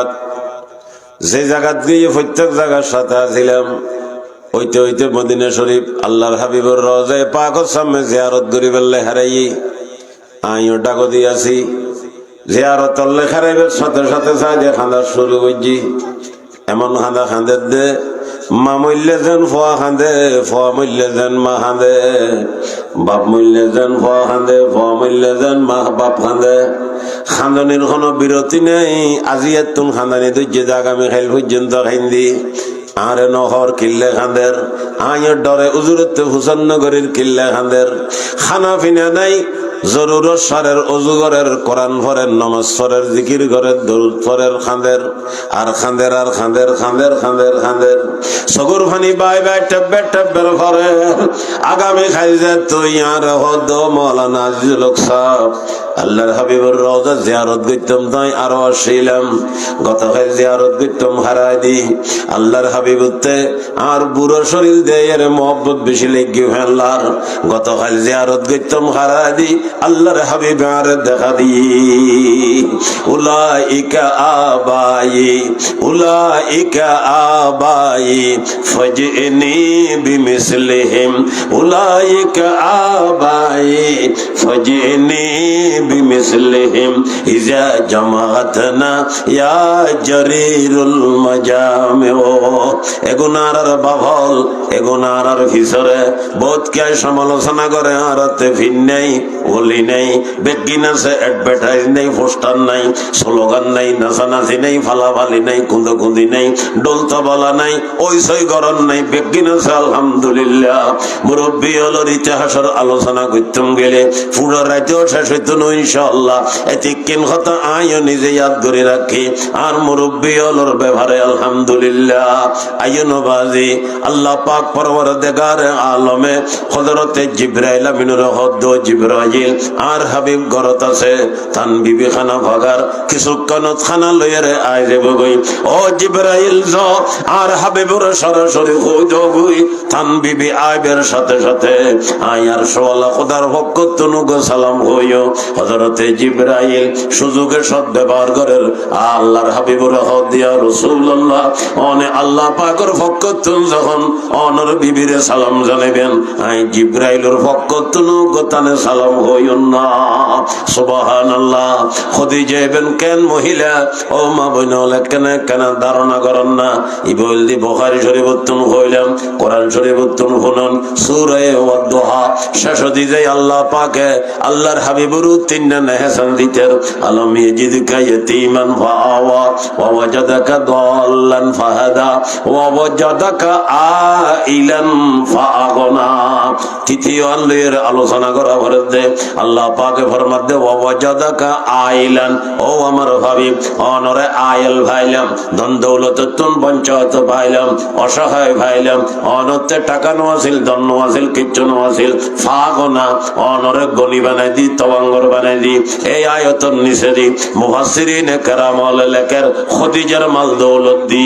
যে জায়গাত গিয়ে প্রত্যেক জায়গার সাথে আসিলাম হইতে হইতে মদিনা শরীফ আল্লাহর হাবিবুর রওজায়ে পাকের সামনে জিয়ারত করি বললে হারাই আইও ডাকো দিয়াছি জিয়ারত আল্লাহ হারাইবের সাথে সাথে সাজে খান্দা শুরু হইজি এমন খান্দা খান্দে দে মা মইলে যেন ফোয়া খান্দে ফোয়া মইলে যেন মা খান্দে বাপ মইলে যেন ফোয়া খান্দে ফোয়া মইলে যেন মা বাপ খান্দে খান্দনির কোনো বিরতি নেই আজি এতুন খান্দানি দুই আগামী খাইল পর্যন্ত খাইন্দি আরে নহর কিল্লে খান্দের আয়ের ডরে উজুরতে হুসেননগরীর কিল্লে খান্দের খানা পিনা নাই জরুরত সারের অজুগরের কোরআন ফরের নমাজ ফরের জিকির ঘরের দরুদ ফরের খান্দের আর খান্দের আর খান্দের খান্দের খান্দের খান্দের সগুর ফানি বাই বাই টেব্বে টেব্বের ফরে আগামী খাইজে তুই আর হদ মৌলানা আজিজুল হক সাহেব আল্লাহর হাবিবুর রওজা জিয়ারত করতাম তাই আরো আসিলাম গতকাল জিয়ারত করতাম হারাই দি আল্লাহর হাবিবুতে আর বুড়ো শরীর দেয়ের মহব্বত বেশি লেগে ফেললার গতকাল জিয়ারত করতাম হারাই দি আল্লাহর হাবিব আর দেখা দি উলাইকা আবাই ফজনি বিমিসলিহিম উলাইকা আবাই ফজনি বিমিসলিহিম ইজা জামাতনা ইয়া জরিরুল মাজামিউ এগুনার বাবল এগুনার ফিসরে বহুত কে সমালোচনা করে আরতে ফিন নাই ওলি নাই বেগিন আছে অ্যাডভার্টাইজ নাই পোস্টার নাই স্লোগান নাই নাচানাচি নাই ফালাফালি নাই কুন্দকুন্দি নাই ডোলতাবালা নাই ওইসই গরম নাই বেগিন আছে আলহামদুলিল্লাহ মুরব্বী হলোর ইতিহাসের আলোচনা করতাম গেলে পুরো রাতেও শেষ হইতো না ইনশাআল্লাহ এতিকিন কথা আইও নিজে ইয়াদ করে রাখি আর মুরব্বী হলোর ব্যবহারে আলহামদুলিল্লাহ আইও নবাজি আল্লাহ পাক পরওয়ারদিগার আলমে হযরতে জিবরাইল আমিনুর হদ জিবরাইল আর হাবিব ঘরত আছে তান বিবি খানা ভাগার কিছুক্ষণত খানা লইয়ারে আই যাব গই ও জিবরাইল জ আর হাবিবুর সরাসরি হই গই তান বিবি আইবের সাথে সাথে আয়ার সোয়ালা খোদার পক্ষ তনু গো সালাম হইও হযরতে জিবরাইল সুযোগে সদ ব্যবহার করেন আল্লাহর হাবিবুর হদ দিয়া রাসূলুল্লাহ ওনে আল্লাহ পাকের পক্ষ তুন যখন অনর বিবিরে সালাম জানাবেন আই জিবরাইলের পক্ষ তনু গো তানে সালাম হইও না। সুবহানাল্লাহ। খদিজা ইবেন কেন মহিলা ও মা বইনলে কেন কেন ধারণা করেন না ই বলদি বুখারী শরীফ উত্তম হইলাম কোরআন শরীফ উত্তম হনন সূরা ওয়াদ-দুহা শেষ দিতে আল্লাহ পাকে আল্লাহর হাবিবুর তিনটা নেহসান দিতের আলম ইয়াজিদকা ইয়াতীমান ফাআওয়া ওয়া ওয়াজাদাকা দাল্লান ফাহাদা ওয়া ওয়াজাদাকা আইলান ফাআগনা। তৃতীয় আল্লাহর আলোচনা করা ভরতে আল্লাহ পাকে ফরমাতে ওয়া ওয়াজাদাকা আইলান ও আমার হাবিব অনরে আইল ভাইলাম ধন দৌলততুন বঞ্চিত ভাইলাম অসহায় ভাইলাম অনতে টাকা নওয়াছিল ধন নওয়াছিল কিচ্ছু নওয়াছিল ফাগনা অনরে গনি বানাই দি তওয়াঙ্গর বানাই দি। এই আয়াতের নিচে দি মুফাসসিরিন কেরাম লেখের খদিজার মাল দৌলত দি।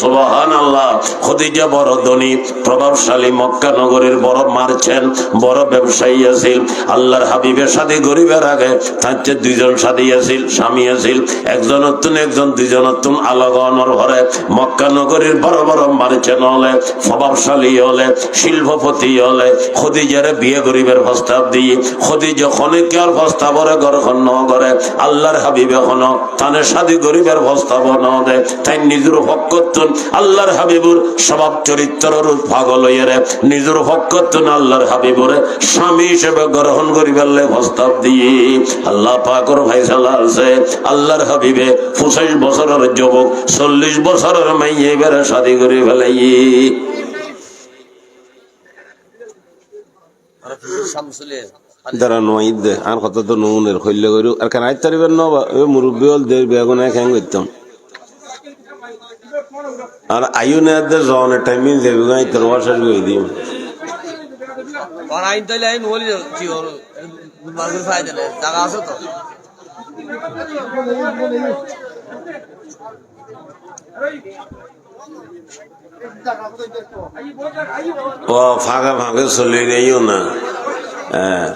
সুবহানাল্লাহ। খদিজা বড় ধনী প্রভাবশালী মক্কা নগরীর বড় মার্চেন্ট বড় ব্যবসায়ী আছিল। আল্লাহর হাবিবের সাথে গরিবের আগে তার দুইজন সাথী আছিল স্বামী আছিল একজন নতুন একজন দুইজন নতুন আলাগনের ঘরে মক্কা নগরীর বড় বড় মার্চেন্ট হলে প্রভাবশালী হলে শিল্পপতি হলে খদিজারে বিয়ে গরিবের প্রস্তাব দিয়ে খদিজা খনিকার প্রস্তাবরে ঘরখন ন করে আল্লাহর হাবিব এখন তানের সাথে গরিবের প্রস্তাব ন দেয় তাই নিজের হকতুন আল্লাহর হাবিবুর স্বভাব চরিত্রের পাগল হইয়ারে নিজের হকতুন আল্লাহর হাবিবুরে স্বামী হিসেবে গ্রহণ করিবার প্রস্তাব দিয়ে আল্লাহ পাকের ফয়সালা আছে আল্লাহর হাবিবে 25 বছরের যুবক 40 বছরের মাইয়ে বেড়ে শাদী করে ফেলাই। দাঁড়া নয় আর কত তো নমুনের হইল করু আর কেন আইতে পারিবেন না মুরব্বী হল দের বেগুনে খেয়ে করতাম আর আয়ু না জনের টাইমিং দেবে তোর ওয়াশার করে দিম আইন তাইলে আইন বলি কি হল মার্কেট ফায়দা নেই জায়গা আছে তো ও ফাঁকা ফাঁকে চলে গেও না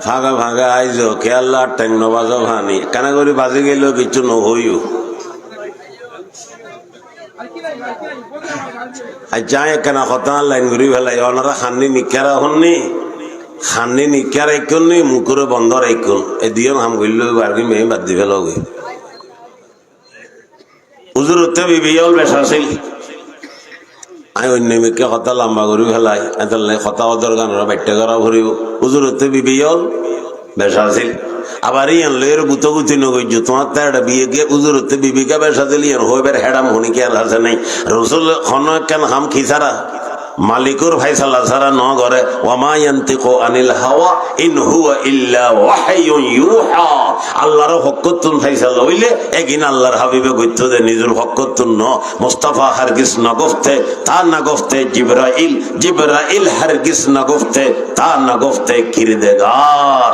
ফাঁকা ফাঁকা আইজো খেয়াল্লা টাইম নবাজো ভানি কেন করে বাজে গেল কিছু নহইও যায় কেন কথা লাইন ঘুরি ফেলাই ওনারা খান্নি নিকারা হননি খান্নি নিকার একন নি মুখরে বন্ধ রাখুন এই দিয়ে হাম করল বার্গি মেয়ে বাদ দি ফেল হুজুর উঠতে বিবিয়ল বেসাছিল আমি অন্য মেয়েকে কথা লম্বা করি ফেলাই এত কথা ওদের গানরা বাট্যা করা ভরিব হুজুর উঠতে বিবিয়ল বেসাছিল আবার ইয়ান লয়ের গুতো গুতি নগৈজ তোমার তো একটা বিয়ে গিয়ে হুজুর উঠতে বিবিকা বেসাছিল ইয়ান হইবার হেডাম হনি খেয়াল আছে নাই রসুল খন কেন হাম খিসারা মালিকুর ফাইসালা ছাড়া ন করে ওয়ামা ইয়ান্তিকু আনিল হাওয়া ইন হুয়া ইল্লা ওয়াহয়ুন ইউহা আল্লাহর হকতুন ফাইসালা হইলে একদিন আল্লাহর হাবিবে কইতো যে নিজের হকতুন ন মুস্তাফা হারগিস না গফতে তা না গফতে জিবরাইল হারগিস না গফতে তা না গফতে কিরদেগার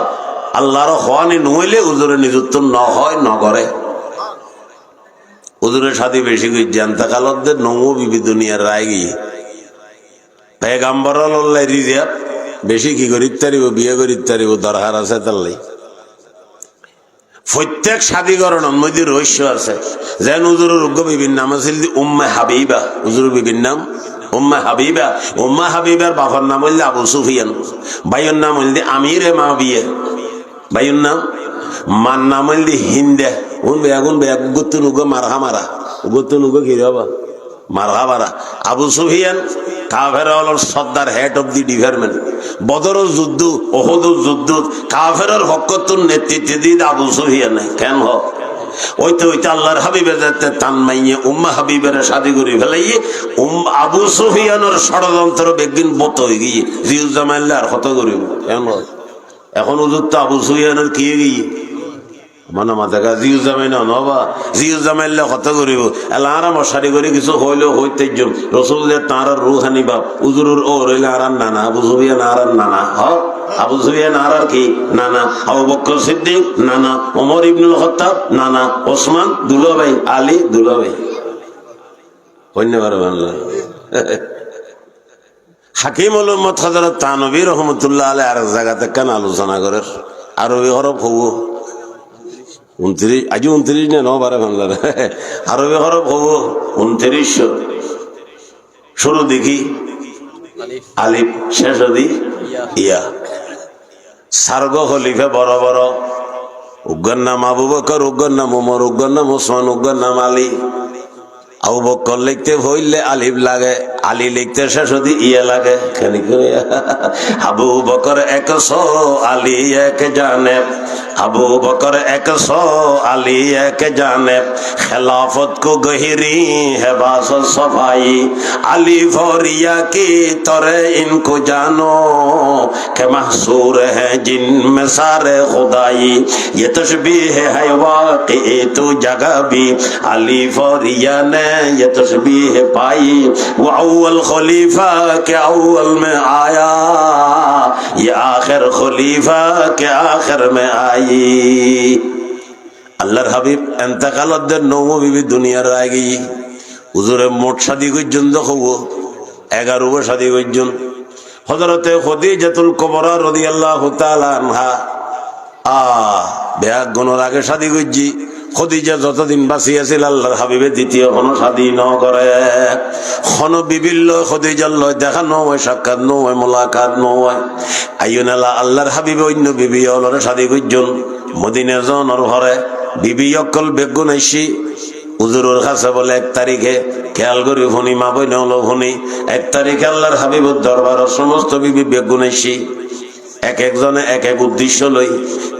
আল্লাহর হওয়ানি নইলে হুজুরে নিযুক্ত ন হয় ন করে হুজুরের সাথে বেশি কই জানতা কালদের নমো বিবি দুনিয়ার রায় গিয়ে পেগাম্বর রিজিয়াত বেশি কি করিত তারিব বিয়ে করিত তারিব দরকার আছে তার প্রত্যেক শাদীকরণের মধ্যে রহস্য আছে যেন হুজুরের উগ্র বিবির নাম আছিল উম্মে হাবিবা হুজুরের বিবির নাম উম্মে হাবিবা উম্মে হাবিবার বাবার নাম হইল আবু সুফিয়ান ভাইয়ের নাম হইল আমিরে মা বিয়ে ভাইয়ের নাম মার নাম হইল হিন্দে উন বেগুন বেগ গুতুন উগো মারহা মারা গুতুন উগো কি হবা মারহা মারা আবু সুফিয়ান কাফেরের সর্দার হেড অফ দি ডিপার্টমেন্ট বদর যুদ্ধ ওহদ যুদ্ধ কাফেরের হকতুন নেতৃত্ব দিয়ে আবু সুফিয়ান কেন হোক ওইতে ওইতে আল্লাহর হাবিবের তান মাইয়ে উম্মা হাবিবের শাদী করে ফেলাই আবু সুফিয়ানের ষড়যন্ত্র বেগিন বত হয়ে গিয়ে জিউজ জামাইলে আর কত করিব এখন হুজুর তো আবু সুফিয়ানের কি গিয়ে মানে মাথা গা জিউ জামাই না নবা জিউ জামাইলে কত করিব এলা আর মশারি করে কিছু হইলেও হইতে রসুল যে তাঁর রুহানি বাপ উজুরুর ও রইলে আর নানা আবু সুফিয়ান আর নানা হ আবু সুফিয়ান আর কি নানা আবু বকর সিদ্দিক নানা ওমর ইবনুল খাত্তাব নানা ওসমান দুলাভাই আলী দুলাভাই ধন্যবাদ বাংলা হাকিম উম্মত হযরত তানবী রহমাতুল্লাহ আলাইহি আর জায়গাতে কেন আলোচনা করে আরবি হরফ হবো 29 আজি 29 না 9 12 বাংলার আরবি হরফ হবো 2900 শুরু দেখি আলিফ শেষ দি ইয়া সার্গ খলিফা বড় বড়, উগ্র নাম আবু বকর, উগ্র নাম উমর, উগ্র নাম ওসমান, উগ্র নাম আলী। আবু বকর লিখতে হইলে আলিফ লাগে, আলী লিখতে শেষ হতে ইয়ে লাগে। আবু বকর 100 আলী এক জানেব, আবু বকর 100 আলী এক জানেব, खिलाफत को गहरी है बास सफाई, अली फौरिया की तरह इनको जानो के महसूर है जिनमें सारे खुदाई, ये तशबीह है वाक़ई तो जगह भी अली फौरिया ने ये तशबीह पाई, वो अव्वल खलीफा के अव्वल में आया, ये आखिर खलीफा के आखिर में आई। আল্লাহর হাবিব এন্তেকালের 9 বিবি দুনিয়ার আগে হুজুরে মোট শাদী করছেন, দেখো 11 শাদী করছেন। হযরতে খাদিজাতুল কুবরা রাদিয়াল্লাহু তাআলা আনহা বিয়াহ গণর আগে শাদী করছি। খাদিজা যতদিন বাঁচি আছিল আল্লাহর হাবিবে দ্বিতীয় কোনো শাদী ন করে, কোন বিবির লয় খাদিজার লয় দেখা ন হয়, সাক্ষাৎ ন হয়, মোলাকাত ন হয়। আইনালা আল্লাহর হাবিবে অন্য বিবি অলরে শাদী করছেন। মদিনা জনের ঘরে বিবি অকল বেগুন আইসি হুজুরের কাছে বলে 1 তারিখে খেয়াল করি ফোনি মা বই নলো ফোনি 1 তারিখে আল্লাহর হাবিবের দরবারের সমস্ত বিবি বেগুন আইসি। এক একজনে এক এক উদ্দেশ্য লই,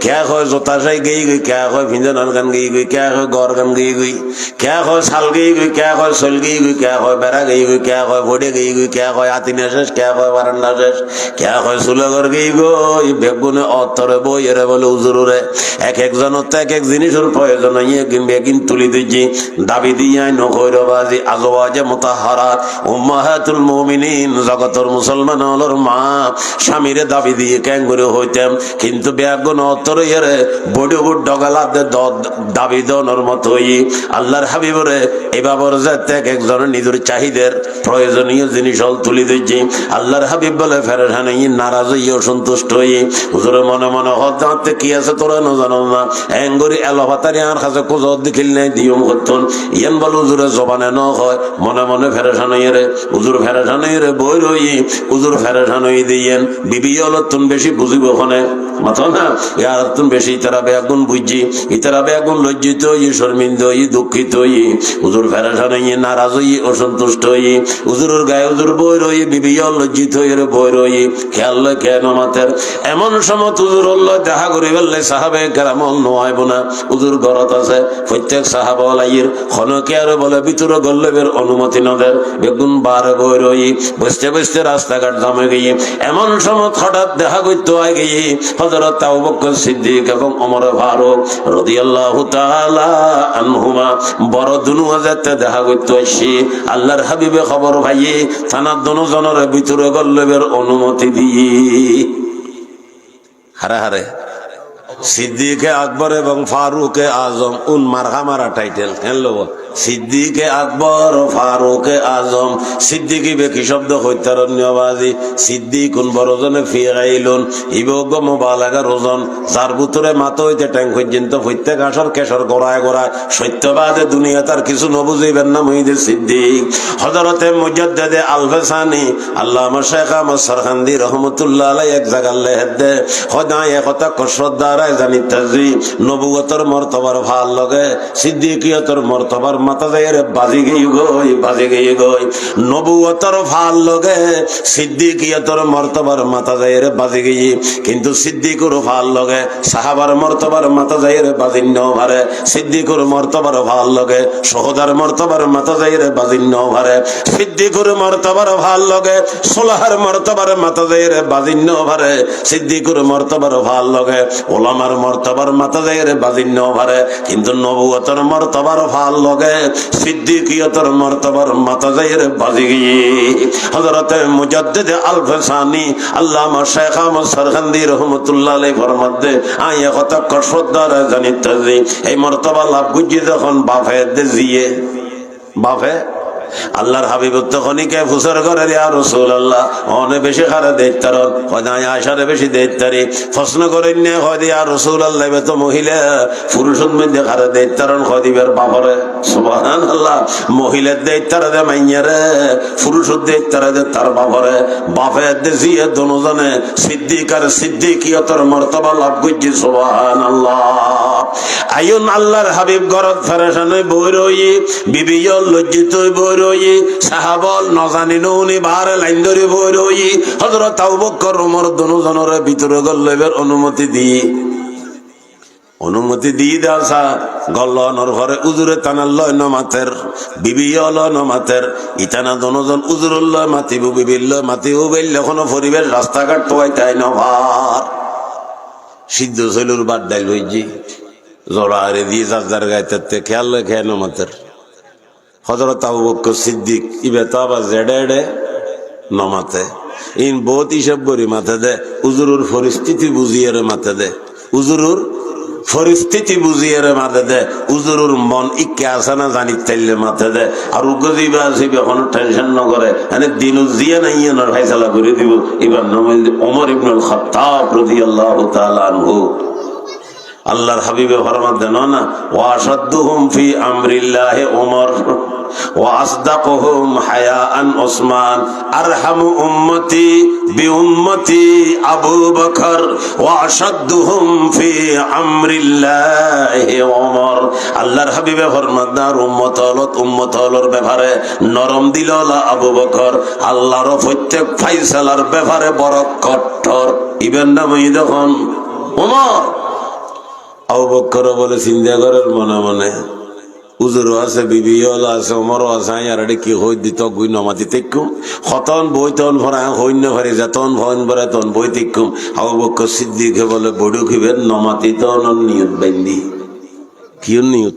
কে হয় জোতা চাই গেই গই, কে হয় ভিঞ্জনের গান গেই গই, কে হয় গড় গান গেই গই, কে হয় শাল গেই গই, কে হয় চল গেই গই, কে হয় বেড়া গেই গই, কে হয় ভোডে গেই গই, কে হয় আতিনা শেষ, কে হয় বারান্দা শেষ, কে হয় সুলগর গেই গই। বেগুনে অতরে বই এরে বলে হুজুরে এক একজনের তো এক এক জিনিসের প্রয়োজন হইয়ে বেগিন তুলি দিচ্ছি। দাবি দিয়ে নখৈরবাজি আজওয়াজে মুতাহহারাত উম্মাহাতুল মুমিনিন, জগতের মুসলমান হলর মা স্বামীরে দাবি দিয়ে ক্যাঙ্গুরে হইতাম, কিন্তু বেগুন অতরে এরে বড় বড় ডগালাতে দাবি দনের মতোই আল্লাহর হাবিবরে এবার যাতে এক একজনের নিজের চাহিদার প্রয়োজনীয় জিনিস হল তুলি দিচ্ছি। আল্লাহর হাবিব বলে ফেরেশান নারাজ হইয়ে অসন্তুষ্ট হয়ে হুজুরে মনে মনে হতে কি আছে তোরা ন জানো না, এঙ্গরি এলোভাতারি আর কাছে কোজত দেখিল নাই দিয়ম করতন ইয়েন বল হুজুরে জবানে ন হয়, মনে মনে ফেরেশান হইয়ে রে হুজুর ফেরেশান হইয়ে রে বই রই হুজুর ফেরেশান হইয়ে দিয়েন বিবি অলতুন বেশি বুঝিব ওখানে মাথা না ইয়ার তুন বেশি তারা বেগুন বুঝছি, ইতারা বেগুন লজ্জিত হই, শর্মিন্দ হই, দুঃখিত হই, হুজুর ফেরেশান হইয়ে নারাজ হই, অসন্তুষ্ট হই, হুজুরের গায়ে হুজুর বই রই, বিবি লজ্জিত হই রে বই রই। খেয়াল লয় কেন মাতের এমন সময় হুজুর লয় দেখা করি বললে সাহাবে কেরাম নয় না হুজুর ঘরত আছে। প্রত্যেক সাহাবা লাইয়ের খনকে আর বলে ভিতরে গল্লেবের অনুমতি নদের বেগুন বারে বই রই, বসতে বসতে রাস্তাঘাট জামে গিয়ে এমন সময় হঠাৎ দেখা করতে হয় গিয়ে হযরত আবু বকর সিদ্দিক এবং ওমর ফারুক রাদিয়াল্লাহু তাআলা আনহুমা বড় দুনুয়াতে দেখা করতে আসি। আল্লাহর হাবিবে খবর ভাইয়ে থানার দুজনের ভিতরে গল্লেবের অনুমতি দিয়ে হারে হারে সিদ্দিকে আকবর এবং ফারুকে আজম উন মারহামারা টাইটেল কেন লোক সিদ্দিকে আকবর ফারুকে আজম। সিদ্দিকি বেকি শব্দ হৈতারণ্যবাজি সিদ্দিক কোন বড়জনে ফিরাইলুন ইবগ মোবালাগার ওজন যার ভিতরে মাথা হইতে ট্যাঙ্ক পর্যন্ত প্রত্যেক আসর কেশর গোড়ায় গোড়ায় সত্যবাদে দুনিয়া তার কিছু নবুঝিবেন না মুহিদে সিদ্দিক। হযরতে মুজাদ্দিদে আল-ফাসানি আল্লামা শেখ আহমদ সরকান্দি রহমতুল্লাহ আলাইহি এক জায়গায় লেখে খোদায় কথা কসরদারায় জানি তাজি নবুয়তর মর্তবার ভাল লগে সিদ্দিকিয়তর মর্তবার মাথা যায় রে বাজি গই গই বাজি গই গই নবুয়তর ভাল লগে সিদ্দিকিয়তর মর্তবার মাথা যায় রে বাজি গই, কিন্তু সিদ্দিকুর ভাল লগে সাহাবার মর্তবার মাথা যায় রে বাজিন্য ভারে, সিদ্দিকুর মর্তবার ভাল লগে শহদার মর্তবার মাথা যায় রে বাজিন্য ভারে, সিদ্দিকুর মর্তবার ভাল লগে সোলাহার মর্তবার মাথা যায় রে বাজিন্য ভারে, সিদ্দিকুর মর্তবার ভাল লগে ওলামার মর্তবার মাথা যায় রে বাজিন্য ভারে, কিন্তু নবুয়তর মর্তবার ভাল লগে সিদ্দিকিয়তর মর্তবার মাথা যায় রে বাজি গিয়ে। হযরতে মুজাদ্দিদ আল-ফাসানি আল্লামা শেখ আহমদ সরকান্দি রহমতুল্লাহ আলাইহি ফরমাতে আয়া কথা কসরদার জানিতে যে এই মর্তবা লাভ গুজি যখন বাফে দিয়ে বাফে আল্লাহর হাবিব তখনইকে ফুসর করে ইয়া রাসূলুল্লাহ অনেক বেশি খারাপ দেখতার কদায় আয়সারে বেশি দেখতারি প্রশ্ন করেন না হয় ইয়া রাসূলুল্লাহ এ তো মহিলা পুরুষের মধ্যে খারাপ দেখতার খদিবের বাপরে সুবহানাল্লাহ মহিলার দেখতার দে মাইয়ারে পুরুষের দেখতার দে তার বাপরে বাপের দেশিয়ে দুজনে সিদ্দিক আর সিদ্দিকিয়তের মর্তবা লাভ করছে সুবহানাল্লাহ আইন আল্লাহর হাবিব গরত ফেরেশানে বই রই বিবিয়ল লজ্জিত বই রই সাহাবল নজানি নুনি বারে লাইন ধরে বই রই হযরত আবু বকর ওমর দুজনের ভিতরে গল্লের অনুমতি দিয়ে দাসা গল্লনর ঘরে উজুরে টানাল্লয় নমাতের বিবিয়ল নমাতের ইটানা দুজন উজুরুল্লাহ মাতিব বিবিল্লাহ মাতিব বেল্লে কোনো পরিবেশ রাস্তাঘাট তোয়াই তাই নভার সিদ্ধ চলুর বাদ ডাইল হইজি জোড়া হারে দিয়ে যার গাইতে খেয়াল খেয়ে নমাতের হযরত আবু বকর সিদ্দিক ইবে তো আবার জেডে এডে নমাতে ইন বহুত হিসাব করি মাথে দে উজুরুর পরিস্থিতি বুঝিয়ে রে মাথে দে উজুরুর পরিস্থিতি বুঝিয়ে রে মাথে দে উজুরুর মন ইকে আসে না জানি তাইলে মাথে দে আর উগজিবা আসিবে কোনো টেনশন ন করে মানে দিনু জিয়া নাই এনার ফাইসালা করে দিব এবার নমিল ওমর ইবনুল খাত্তাব রাদিয়াল্লাহু তাআলা আনহু আল্লাহর হাবিবে ফরমান দেন না ওয়াশাদ্দুহুম ফি আমরিল্লাহি ওমর ওয়াসদাকুহুম হায়াআন ওসমান আরহামু উম্মতি বিউম্মতি আবু বকর ওয়াশাদ্দুহুম ফি আমরিল্লাহি ওমর আল্লাহর হাবিবে ফরমান দার উম্মতর ব্যাপারে নরম দিল আবু বকর আল্লাহর প্রত্যেক ফাইসালার ব্যাপারে বড় কঠোর ইবেন নামই যখন ওমর আবু বকর বলে চিন্তা করার মনে মনে উজুরও আছে বিবিও আছে ওমরও আছে আর কি হই দিত গুই নমাতি তেকুম হতন বই তন ভরা হইন্য ভরে যতন ভন ভরে তন বই তেকুম আবু বকর সিদ্দিকে বলে বড়ু খিবেন নমাতি তন নিয়ত বাইন্দি কিউ নিয়ত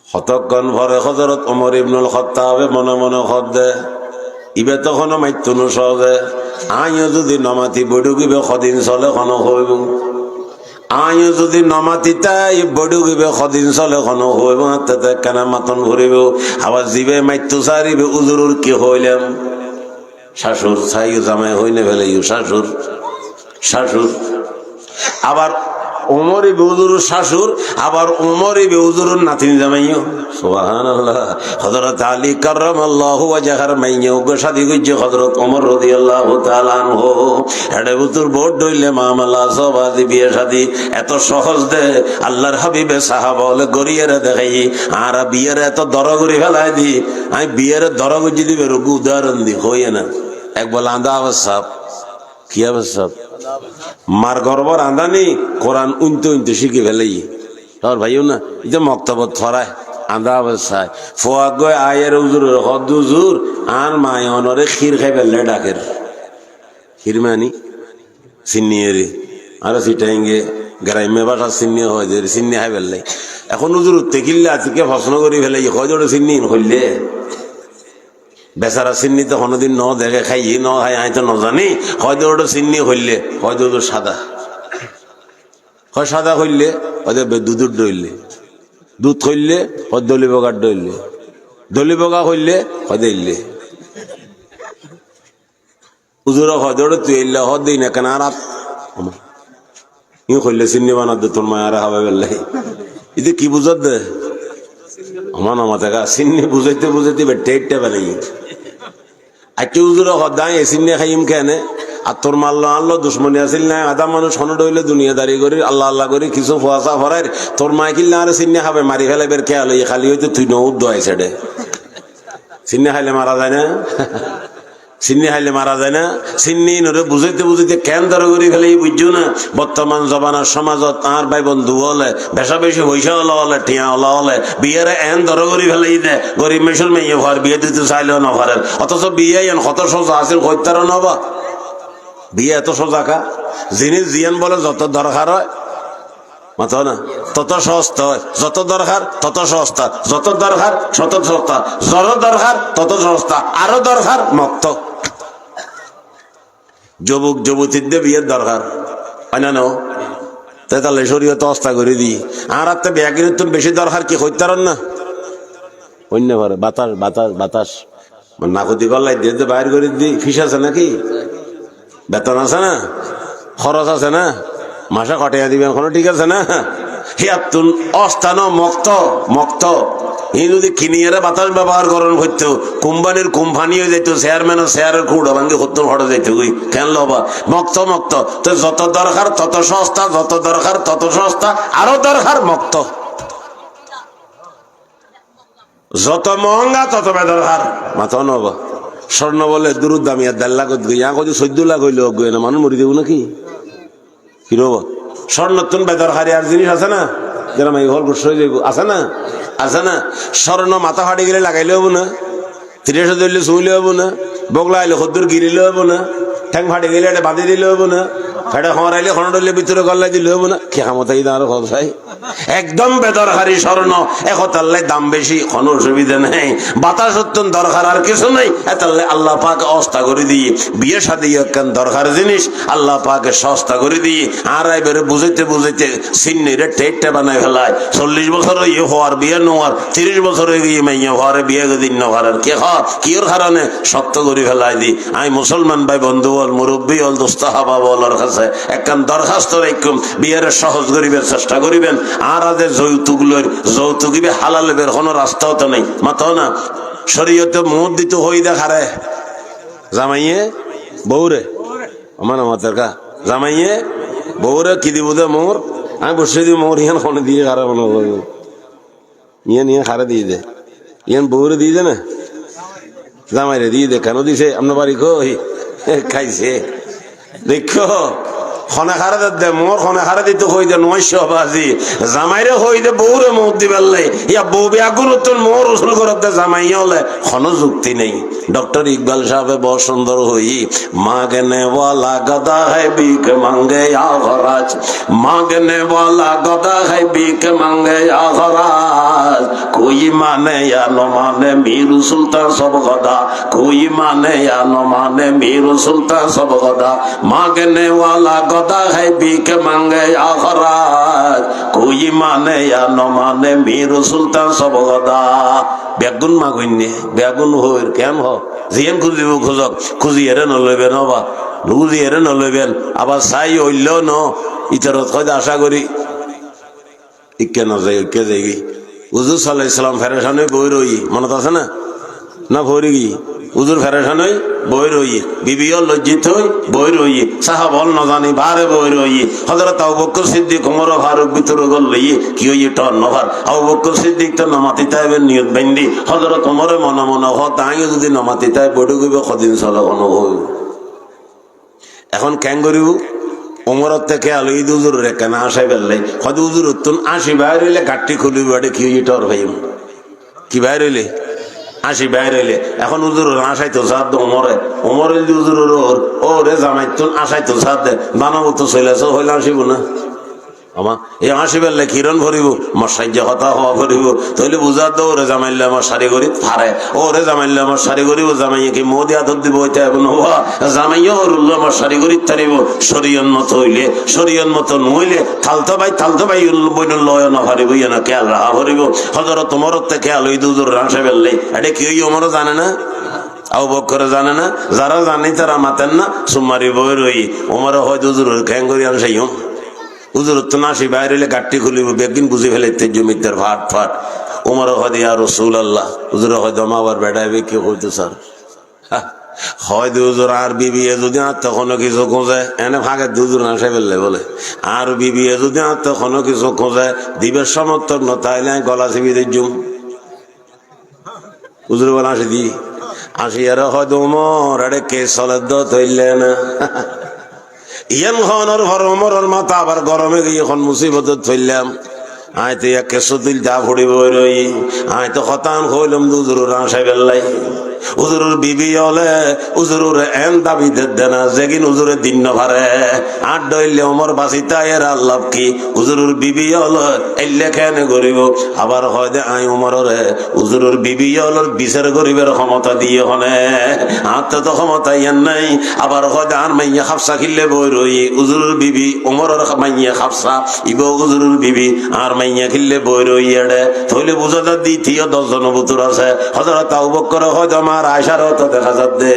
হতক্ষণ ভরে হযরত ওমর ইবনুল খাত্তাব মনে মনে হদ দে ইবে তখন মাইতুন সহজে আইও যদি নমাতি বড়ু খিবে সদিন চলে খন হইব আইও যদি নমাতি তাই বড়ু গিবে সদিন চলে খন হইব তাতে কেনা মাতন ভরিব আবার জিবে মাইতু সারিবে উজুরুর কি হইলাম শাশুর চাই জামাই হইনে ফেলে শাশুর আবার ওমরি বেউজুর শাশুর আবার ওমরি বেউজুর নাতিন জামাইও সুবহানাল্লাহ হযরত আলী কাররামাল্লাহু ওয়াজহার মাইয়া গো শাদি গজ্জে হযরত ওমর রাদিয়াল্লাহু তাআলা আনহু এডে বুতুর বোট দইলে মামলা সবাদি বিয়ে শাদি এত সহজ দে আল্লাহর হাবিবে সাহাবা বলে গরিয়ের দেখাই আর বিয়ের এত দরগরি ফেলাই দি আমি বিয়ের দরগজি দিবে রোগ উদাহরণ দি হইয়ে না এক বলে আন্দা অবস্থা কি অবস্থা মার গর্বর আন্দানি কোরআন উনতে শিখে ফেলেই তোর ভাইও না এই যে মক্তবত ছড়ায় আন্দা অবস্থায় ফোয়াক গয় আয়ের উজুর হদ উজুর আর মায় অনরে ক্ষীর খাই ফেললে ডাকের ক্ষীর মানি চিন্নিয়ে আর সিটাইঙ্গে গ্রাম্য ভাষা চিন্নি হয় যে চিন্নি খাই ফেললে এখন উজুর তেকিল্লে আজকে প্রশ্ন করি ফেলে হয় জোরে চিন্নি হইলে বেচারা চিন্নি তো কোনোদিন ন দেখে খাই ন খাই আই তো নজানি হয়তো ওটা চিন্নি হইলে হয়তো ওটা সাদা হয় সাদা হইলে হয়তো দুধুর ডইলে দুধ হইলে হয় দলি বগার ডইলে দলি বগা হইলে হয়তো ইলে উজুরা হয়তো ওটা তুই ইল্লে হদ দিই না কেন আর ই হইলে চিন্নি বানাত দে তোর মায়ের হাবে বেললে এতে কি বুঝত দে আমার নামাতে গা চিন্নি বুঝাইতে টেটটা বেলাই আজকে উজুরা হদায় এসিনে খাইম কেনে আর তোর মারলো আনলো দুশ্মনী আসিল না আধা মানুষ হনড হইলে দুনিয়াদারি করি আল্লাহ করি কিছু ফোয়াশা ফরাই তোর মাই কিনলে আর চিন্নি খাবে মারি ফেলে বের খেয়াল খালি হইতে তুই নৌদ্দ আইছে ডে চিন্নি খাইলে মারা যায় না চিন্নি নরে বুঝাইতে কেন দর করি ফেলে বুঝছো না বর্তমান জমানার সমাজত আর ভাই বন্ধু হলে বেশা বেশি পয়সা হলে টিয়া হলে বিয়ের এন দর করি ফেলে দে গরিব মেশুর মেয়ে ঘর বিয়ে দিতে চাইলেও না পারেন অথচ বিয়ে এন কত সোজা আছিল হইতার নবা বিয়ে এত সোজা কা জিনিস জিয়ান বলে যত দরকার হয় মাথা না তত সস্তা হয় যত দরকার তত সস্তা যত দরকার তত সস্তা যত দরকার তত সস্তা আরো দরকার মক্ত যুবক যুবতীদের বিয়ের দরকার হয় না তাহলে শরীয়ত অস্তা করে দিই আর একটা ব্যাগের বেশি দরকার কি হইতার না অন্য ঘরে বাতাস বাতাস বাতাস নাকতি গল্লাই দিয়ে বাইর করে দি ফিস আছে নাকি বেতন আছে না খরচ আছে না মাসে কটাইয়া দিবেন কোনো ঠিক আছে না হিয়াতুন অস্থান মক্ত মক্ত ই যদি কিনিয়ারে বাতাস ব্যবহার করেন হইতো কোম্পানির কোম্পানি হয়ে যেত চেয়ারম্যানের চেয়ারের খুঁড়ো ভাঙ্গে সত্তর হটে যেত ওই কেন লবা মক্ত মক্ত তো যত দরকার তত সস্তা যত দরকার তত সস্তা আরো দরকার মক্ত যত মহঙ্গা তত বেদরকার মাথা নবা স্বর্ণ বলে দূর দামি আর 1.5 লাখ ইয়া কদি 14 লাখ হইলে অজ্ঞ না মানুষ মরি দেবো নাকি কি রব স্বর্ণ তুন বেদরকারি আর জিনিস আছে না যেরকম এই হল গুস হয়ে যাইব আছে না আছে না স্বর্ণ মাথা ফাটি গেলে লাগাইলে হবো না 30 ধরলে শুইলে হবো না বগলা আইলে সদ্দুর গিরিলে হবো না ঠ্যাং ফাটি গেলে এটা বাঁধি দিলে হবো না ফেটে খরাইলে খড় ডলে ভিতরে গল্লাই দিলে হবো না কে খামতাই দাঁড়ো ভাই একদম বেদরকারি স্বর্ণ একতাল্লাই দাম বেশি কোনো অসুবিধা নেই বাতাস অত্যন দরকার আর কিছু নেই এতাল্লাই আল্লাহ পাক অস্তা করে দিয়ে বিয়ে শাদী একখান দরকার জিনিস আল্লাহ পাকে সস্তা করে দিয়ে আর এবারে বুঝাইতে বুঝাইতে সিন্নিরে টেটটা বানাই ফেলায় 40 বছর ইয়ে হওয়ার বিয়ে নোয়ার 30 বছরে গিয়ে মাইয়া হওয়ারে বিয়ে দিন নহার কে কিয়র কারণে শক্ত করে ফেলাই দি আমি মুসলমান ভাই বন্ধু বল মুরব্বী হল দোস্তাহাবা বলার কাছে একখান দরখাস্ত রাখুম বিয়ের সহজ করিবেন চেষ্টা করিবেন আর আদের যৌতুক হালাল বের কোনো রাস্তাও তো নেই মাথাও না শরীয়তে মুখ দিত হই দেখারে জামাইয়ে বউরে আমার মাতের কা জামাইয়ে বউরে কি দিব দে মোর আমি বসে দিই মোর ইয়ান কোনো দিয়ে খারা মনে করবো ইয়ান খারা দিয়ে দে ইয়ান বউরে দিয়ে দে না জামাইরে দিয়ে দে কেন দিছে আপনার বাড়ি কই খাইছে দেখো খনে খারা দে মোর খনে খারা দিতে হই দে 900 বাজি জামাইরে হই দে বউরে মুখ দিবেলে ইয়া বউ বিয়া গুরুত্ব মোর উসুল করতে জামাই হলে কোনো যুক্তি নেই ডক্টর ইকবাল সাহেব बहुत सुंदर हुई मांगने वाला गधा है भीख मांगे या खराज मांगने वाला गधा है भीख मांगे या खराज कोई माने या न माने मीर सुल्तान सब गधा कोई माने या न माने मीर सुल्तान सब गधा मांगने वाला गधा है भीख मांगे या खराज कोई माने या न माने मीर सुल्तान सब गधा বেগুন মাগুইনে বেগুন হইর কেন হ জিয়ান খুঁজিব খুঁজক খুঁজি এরে নলইবেন হবা খুঁজি এরে নলইবেন আবার চাই হইল ন ইতারত হয়তো আশা করি ইকে নজাই ইকে যাই হুজুর সাল্লাল্লাহু আলাইহি সাল্লাম ফেরেশানে বই রই মনত আছে না না ভরি গি হুজুর ফেরেশানে বই রই বিবিও লজ্জিত হই বই রই সাহাবল ন জানি বারে বই রই হযরত আবু বকর সিদ্দিক ওমর ফারুক ভিতর গল লই কি হই টন নভার আবু বকর সিদ্দিক তো নামাতি তাইবেন নিয়ত বাইন্দি হযরত ওমর মনে মনে হ তাই যদি নামাতি তাই বড় কইবে কদিন চলে কোন হই এখন কেন করিব ওমর থেকে আলো ঈদ হুজুর রে কেন আশাই বেললে হয়তো হুজুর উত্তন 80 বাইরে হইলে গাট্টি খুলিব বাড়ি কি হই টর ভাই কি বাইরে হইলে 80 বাইরে হইলে এখন হুজুর আশাই তো সাদ ওমরে ওমরে যদি হুজুর ও রে জামাই তো আশাই তো সাদ দে বানাবো তো চলেছ হইলে আসিব না আমা এই 80 বেললে কিরণ ভরিব মশাইজা হতা হওয়া ভরিব তাহলে বুঝা দো ওরে জামাইলে আমার শাড়ি করি ফারে ওরে জামাইলে আমার শাড়ি করিব জামাইয়ে কি মোদি আদর দিব হইতে এবং হওয়া জামাইও হরুল্লো আমার শাড়ি করি তারিব শরীয়ন মতো হইলে শরীয়ন মতো নইলে থালতো ভাই বইন লয় না ভারিব ইয়ে না খেয়াল রাখা ভরিব হজরত তোমার থেকে আলোই দুজোর রাঁসে বেললে এটা কি হই আমারও জানে না আবু বকর জানে না যারা জানি তারা মাতেন না সুমারি বই রই ওমরে হয় দুজোর খ্যাং করি আর সেই হুজুর তো নাসি বাইরে গাট্টি খুলিব বেগিন বুঝে ফেলাইতে জমিদার ফাট ফাট উমর হয়তো ইয়া রাসূলুল্লাহ হুজুর হয়তো আমার বেড়াইবে কি হইতো স্যার হয়তো হুজুর আর বিবি যদি আর তখন কিছু খোঁজে এনে ভাগে দুজুর নাসে ফেললে বলে আর বিবি যদি আর তখন কিছু খোঁজে দিবের সমর্থক ন তাইলে গলা চিবি দিজুম হুজুর বলে আসি দি আসি আর হয়তো উমর আরে কে চলে ধরলে না ইয়ান খনর ভর ওমরের মাথা আবার গরমে গিয়ে এখন মুসিবত থইলাম আয় তো একে সুদিল যা ফুড়িব রই আয় তো খতান হইলাম দুজুর রাঁসাই বেল্লাই উজুরের বিবি হলে উজুরের এন দাবি দেনা যেগিন উজুরে দিন নভারে আর ডইলে ওমর বাসিতা এর আল্লাহ কি উজুরের বিবি হলো এলে খেনে গরিব আবার হয় দে আই উমরে উজুরের বিবি হলো বিচার গরিবের ক্ষমতা দিয়ে হনে আত্ম তো ক্ষমতা ইয়ান নাই আবার হয় দে আর মাইয়া খাপসা খিললে বই রই উজুরের বিবি উমরের মাইয়া খাপসা ইব উজুরের বিবি আর মাইয়া খিললে বই রই এডে থইলে বুঝা যা দ্বিতীয় 10 জন বুতুর আছে হযরত আবু বকর হয় আমার আয়েশার তো দেখা যাচ্ছে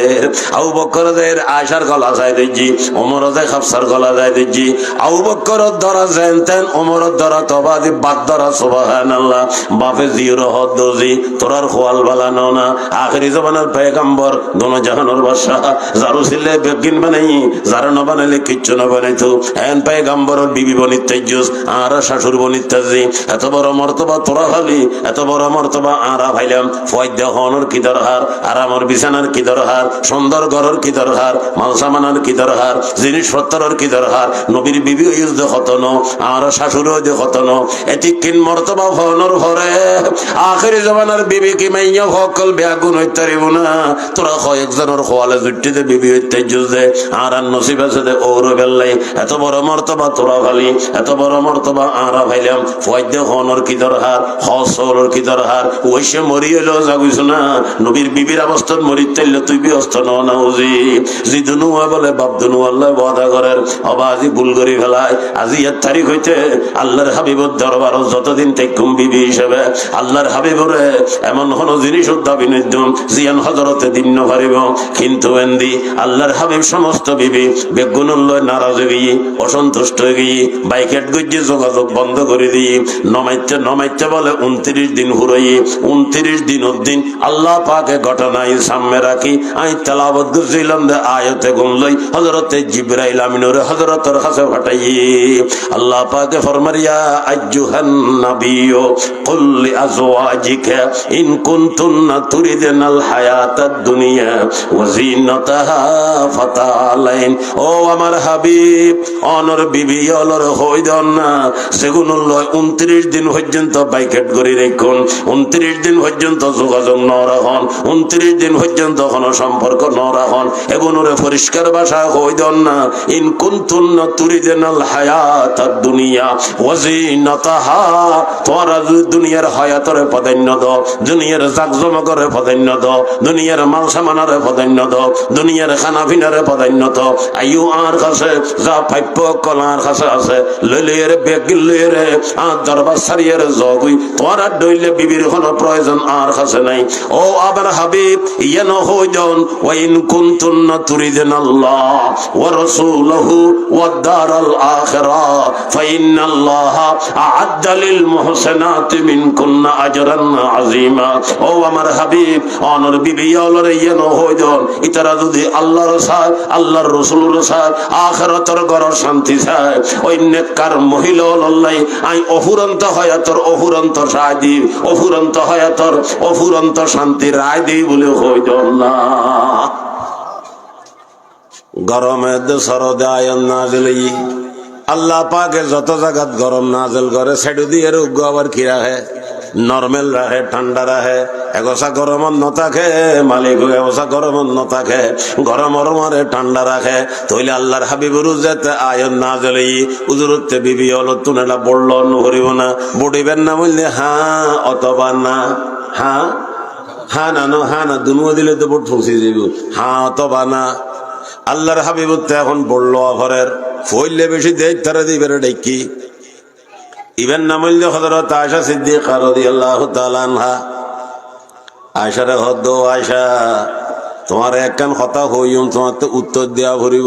আবু বকর যে আয়েশার গলা যায় দেখি ওমর যে খাপসার গলা যায় দেখি আবু বকর ধরা জানতেন ওমর ধরা তবাদি বাদ ধরা সুবহানাল্লাহ বাপে জির হদ দজি তোরার খোয়াল বালানো না আখেরি জমানার পয়গম্বর দোনো জাহানের বাদশাহ জারু ছিলে বেগিন বানাই যারা না বানাইলে কিচ্ছু না বানাইতো এন পয়গম্বরের বিবি বনিতাইজুস আর শাশুড় বনিতাজি এত বড় মর্তবা তোরা ভালি এত বড় মর্তবা আরা ভাইলাম ফয়দ হনর কি দরকার আর আমার বিছানার কি দরকার সুন্দর ঘরের কি দরকার মাল সামানের কি দরকার জিনিসপত্রের কি দরকার নবীর বিবি ইউজ হতন আর শাশুড়ও যে হতন এটি কিন মর্তবা হনর ঘরে আখেরি জমানার বিবি কি মাইয়া সকল বেগুন হইতারিব না তোরা কয়েকজনের খোয়ালে জুটিতে বিবি হইতে জুজে আর নসিব আছে দে ওরে বেল্লাই এত বড় মর্তবা তোরা ভালি এত বড় মর্তবা আরা ভাইলাম ফয়দ হনর কি দরকার হসর কি দরকার ওইসে মরি হইলো যাগুইছ না নবীর বিবির অবস্থান মরি তাইলে তুই বিহস্ত না উজি জি দুনু বলে বাপ দুনু আল্লাহ ওয়াদা করেন অবা আজি ভুল করি ফেলায় আজি এর তারিখ হইতে আল্লাহর হাবিবর দরবার যতদিন তেকুম বিবি হিসেবে আল্লাহর হাবিবরে এমন কোন জিনিস দাবি নিদ্যম জিয়ান হজরতে দিন পারিব কিন্তু এন্দি আল্লাহর হাবিব সমস্ত বিবি বেগুনুল্লয় নারাজ হয়ে গিয়ে অসন্তুষ্ট হয়ে গিয়ে বাইকেট গিয়ে যোগাযোগ বন্ধ করে দিয়ে নমাইতে বলে 29 দিন হুরই 29 দিন আল্লাহ পাকে ঘটনায় সামনে রাখি আমি তেলাওয়াত করছিলাম যে আয়াতে গুনলই হযরতে জিবরাইল আমিনুর হযরতের কাছে পাঠাই আল্লাহ পাকে ফরমাইয়া আইয়ুহান নাবিয়্যু কুল লিআজওয়াজিকা ইন কুনতুন্না তুরিদনাল হায়াতাদ দুনিয়া ওয়া জিনাতাহা ফাতালাইন ও আমার হাবিব অনর বিবি অলর হইদন না সেগুলো 29 দিন পর্যন্ত বাইকেট করে রাখুন 29 দিন পর্যন্ত যোগাযোগ ন রাখুন 29 দিন পর্যন্ত কোনো সম্পর্ক ন রাখুন এগুলোরে পরিষ্কার ভাষা হইদন না ইন কুনতুন্না তুরিদনাল হায়াতাদ দুনিয়া ওয়া জিনাতাহা তোরা দুনিয়ার হায়াতরে প্রাধান্য দাও দুনিয়ার জাকজমকরে প্রাধান্য দাও দুনিয়ার মাল সামানারে প্রাধান্য দাও দুনিয়ার খানা পিনারে প্রাধান্য দাও আইও আর কাছে যা পাইপ কলার কাছে আছে লইলের বেগিলের আর দরবার সারিয়ার জগুই তোরা ডইলে বিবির কোনো প্রয়োজন আর কাছে নাই ও আবার হাবিব ইয়ান হইজন ওয়া ইন কুনতুন্না তুরিদনাল্লাহ ওয়া রাসূলুহু ওয়াদ দারাল আখিরা ফা ইন্নাল্লাহা আ'আদ্দা লিল মুহসিনাতি মিনকুন্না আজরান আযীমা ও আমার হাবিব অনর বিবি অলরে ইয়ান হইজন ইতারা যদি আল্লাহর সাথ আল্লাহর রাসূলের সাথ আখিরাতের ঘর শান্তি চায় ওই নেককার মহিলা আল্লাহ আই অফুরন্ত হায়াতর অফুরন্ত শান্তি অফুরন্ত হায়াতর অফুরন্ত শান্তি রায় দেই বলে হইজন না গরমে সরদে আয়ন নাজিলি আল্লাহ পাকে যত জায়গাত গরম নাজেল করে সেটু দিয়ে রোগ আবার কি রাখে নরমেল রাখে ঠান্ডা রাখে এগোসা গরমত নথাকে মালিক এগোসা গরমত নথাকে গরমর মারে ঠান্ডা রাখে তইলে আল্লাহর হাবিবুর যেতে আয়ন না জ্বলে উজুরতে বিবি হলো তুনেলা বলল নহরিব না বডিবেন না বললে হ্যাঁ অথবা না হ্যাঁ হ্যাঁ না নো হ্যাঁ না দুনুয়া দিলে তো বোট ফুসি যাব হ্যাঁ অথবা না আল্লাহর হাবিবুতে এখন বললো অফরের ফইলে বেশি দেখ তারা দিবে ডেকি ইবেন নাম হইল হযরত আয়েশা সিদ্দিকা রাদিয়াল্লাহু তাআলা আনহা আয়েশা রে হদ আয়েশা তোমার একখান কথা হইম তোমার তো উত্তর দেয়া ভরিব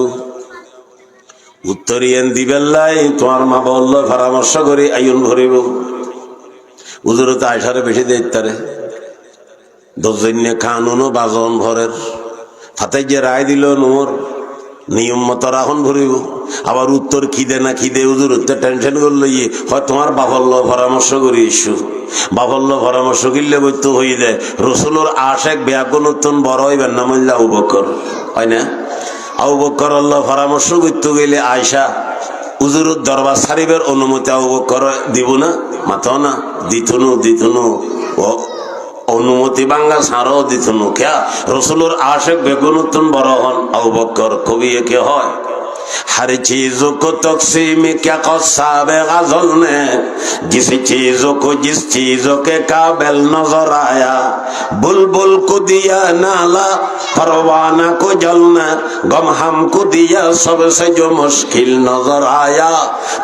উত্তর ইয়েন দিবেল্লাই তোমার মা বলল পরামর্শ করি আইন ভরিব হুজুরত আয়েশারে বেশি দেইতারে দজন্য কানুনও বাজন ভরের ফাতাই যে রায় দিল নোর নিয়ম মতো রাখন ভরিব আবার উত্তর খিদে না খিদে হুজুর টেনশন করলো হয় তোমার বাফল্য পরামর্শ করি ইস্যু বাফল্য পরামর্শ করলে বৈত হয়ে দেয় রসুলোর আশেক ব্যাগুন বড় হইবেন না মহিলা আবু বকর হয় না আবু বকর আল্লাহ পরামর্শ করতে গেলে আয়সা হুজুরের দরবার সারিবের অনুমতি আবু বকর দিব না মাথাও না দিতুনু ও অনুমতি বাঙ্গা ছাড়াও দিত নুখিয়া রসুলোর আশেক বেগুন উত্তন বড় হন আবু বকর কবি একে হয় हर चीजों को तकसीम क्या क़स्साबे ग़ज़ल ने जिस चीजों को जिस चीजों के काबिल नजर आया बुलबुल को दिया नाला परवाना को जलना गम हमको दिया सबसे जो मुश्किल नजर आया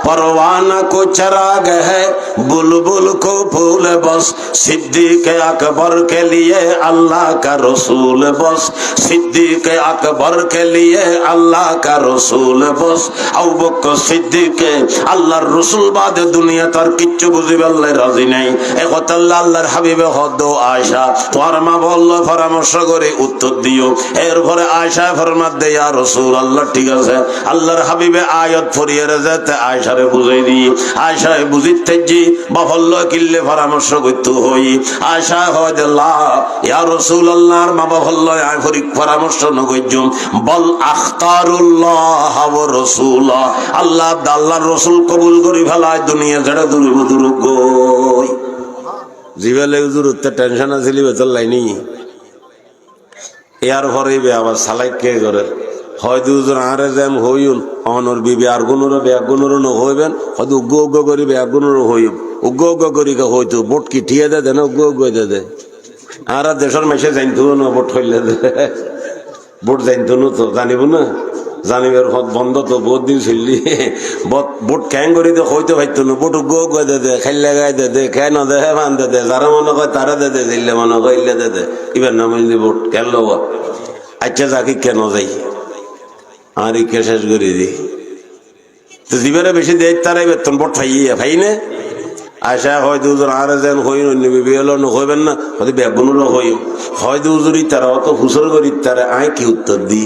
परवाना को चराग है बुलबुल को फूल बस सिद्दीक़ अकबर के लिए अल्लाह का रसूल बस सिद्दीक़ अकबर के लिए अल्लाह का रसूल বস আবু বকর সিদ্দিককে আল্লাহর রাসূল বাদে দুনিয়া তার কিচ্ছু বুঝিবে আল্লাহ রাজি নাই এ কথা আল্লাহর হাবিবে হদ আয়েশা তোমার মা বলল পরামর্শ করে উত্তর দিও এরপরে আয়েশা ফরমাত দে ইয়া রাসূলুল্লাহ ঠিক আছে আল্লাহর হাবিবে আয়াত পড়িয়ে যেতে আয়েশারে বুঝাই দি আয়েশা বুঝিতে জি বা বলল কিল্লে পরামর্শ করতে হই আয়েশা হয় আল্লাহ ইয়া রাসূলুল্লাহর মা বলল আয় পরামর্শ নগজম বল আখতারুল্লাহ রসুল্লাহ আল্লাহ আল্লাহর রসুল কবুল করি ফেলায় দুনিয়া ছেড়ে দূর গই জিবেলে হুজুরতে টেনশন আছিল বেতর লাইনি এর পরে আবার সালাই কে করে হয়তো হুজুর আরে যেন হইউন অনর বিবি আর গুণর বেগুণর হইবেন হয়তো উগ্র উগ্র করি বেগুণর হইব উগ্র উগ্র করি হয়তো বোট কি ঠিয়ে দে না উগ্র উগ্র দে আর দেশের মেসে জানতো না বোট হইলে বোট জানতো না তো জানিব না জানিবের বন্ধ তো বহুত দিন ছিলি বুট ক্যাং করি দে হইতে পারতো না বুট গো গো দে খাইলে গাই দে কেন দে বান দে যারা মনে কয় তারা দে ছিললে মনে কইলে দে এবার না মিললি বুট কেন লব আচ্ছা যাকি কেন যাই আর ই কে শেষ করে দি তো জীবনে বেশি দেয় তারাই বেতন বুট ফাই নে আশা হয়তো হুজুর আর যেন হই বিবি হলো হইবেন না হয়তো বেগুনেরও হই হয়তো হুজুরি তারা অত হুসর করি তারা আয় কি উত্তর দি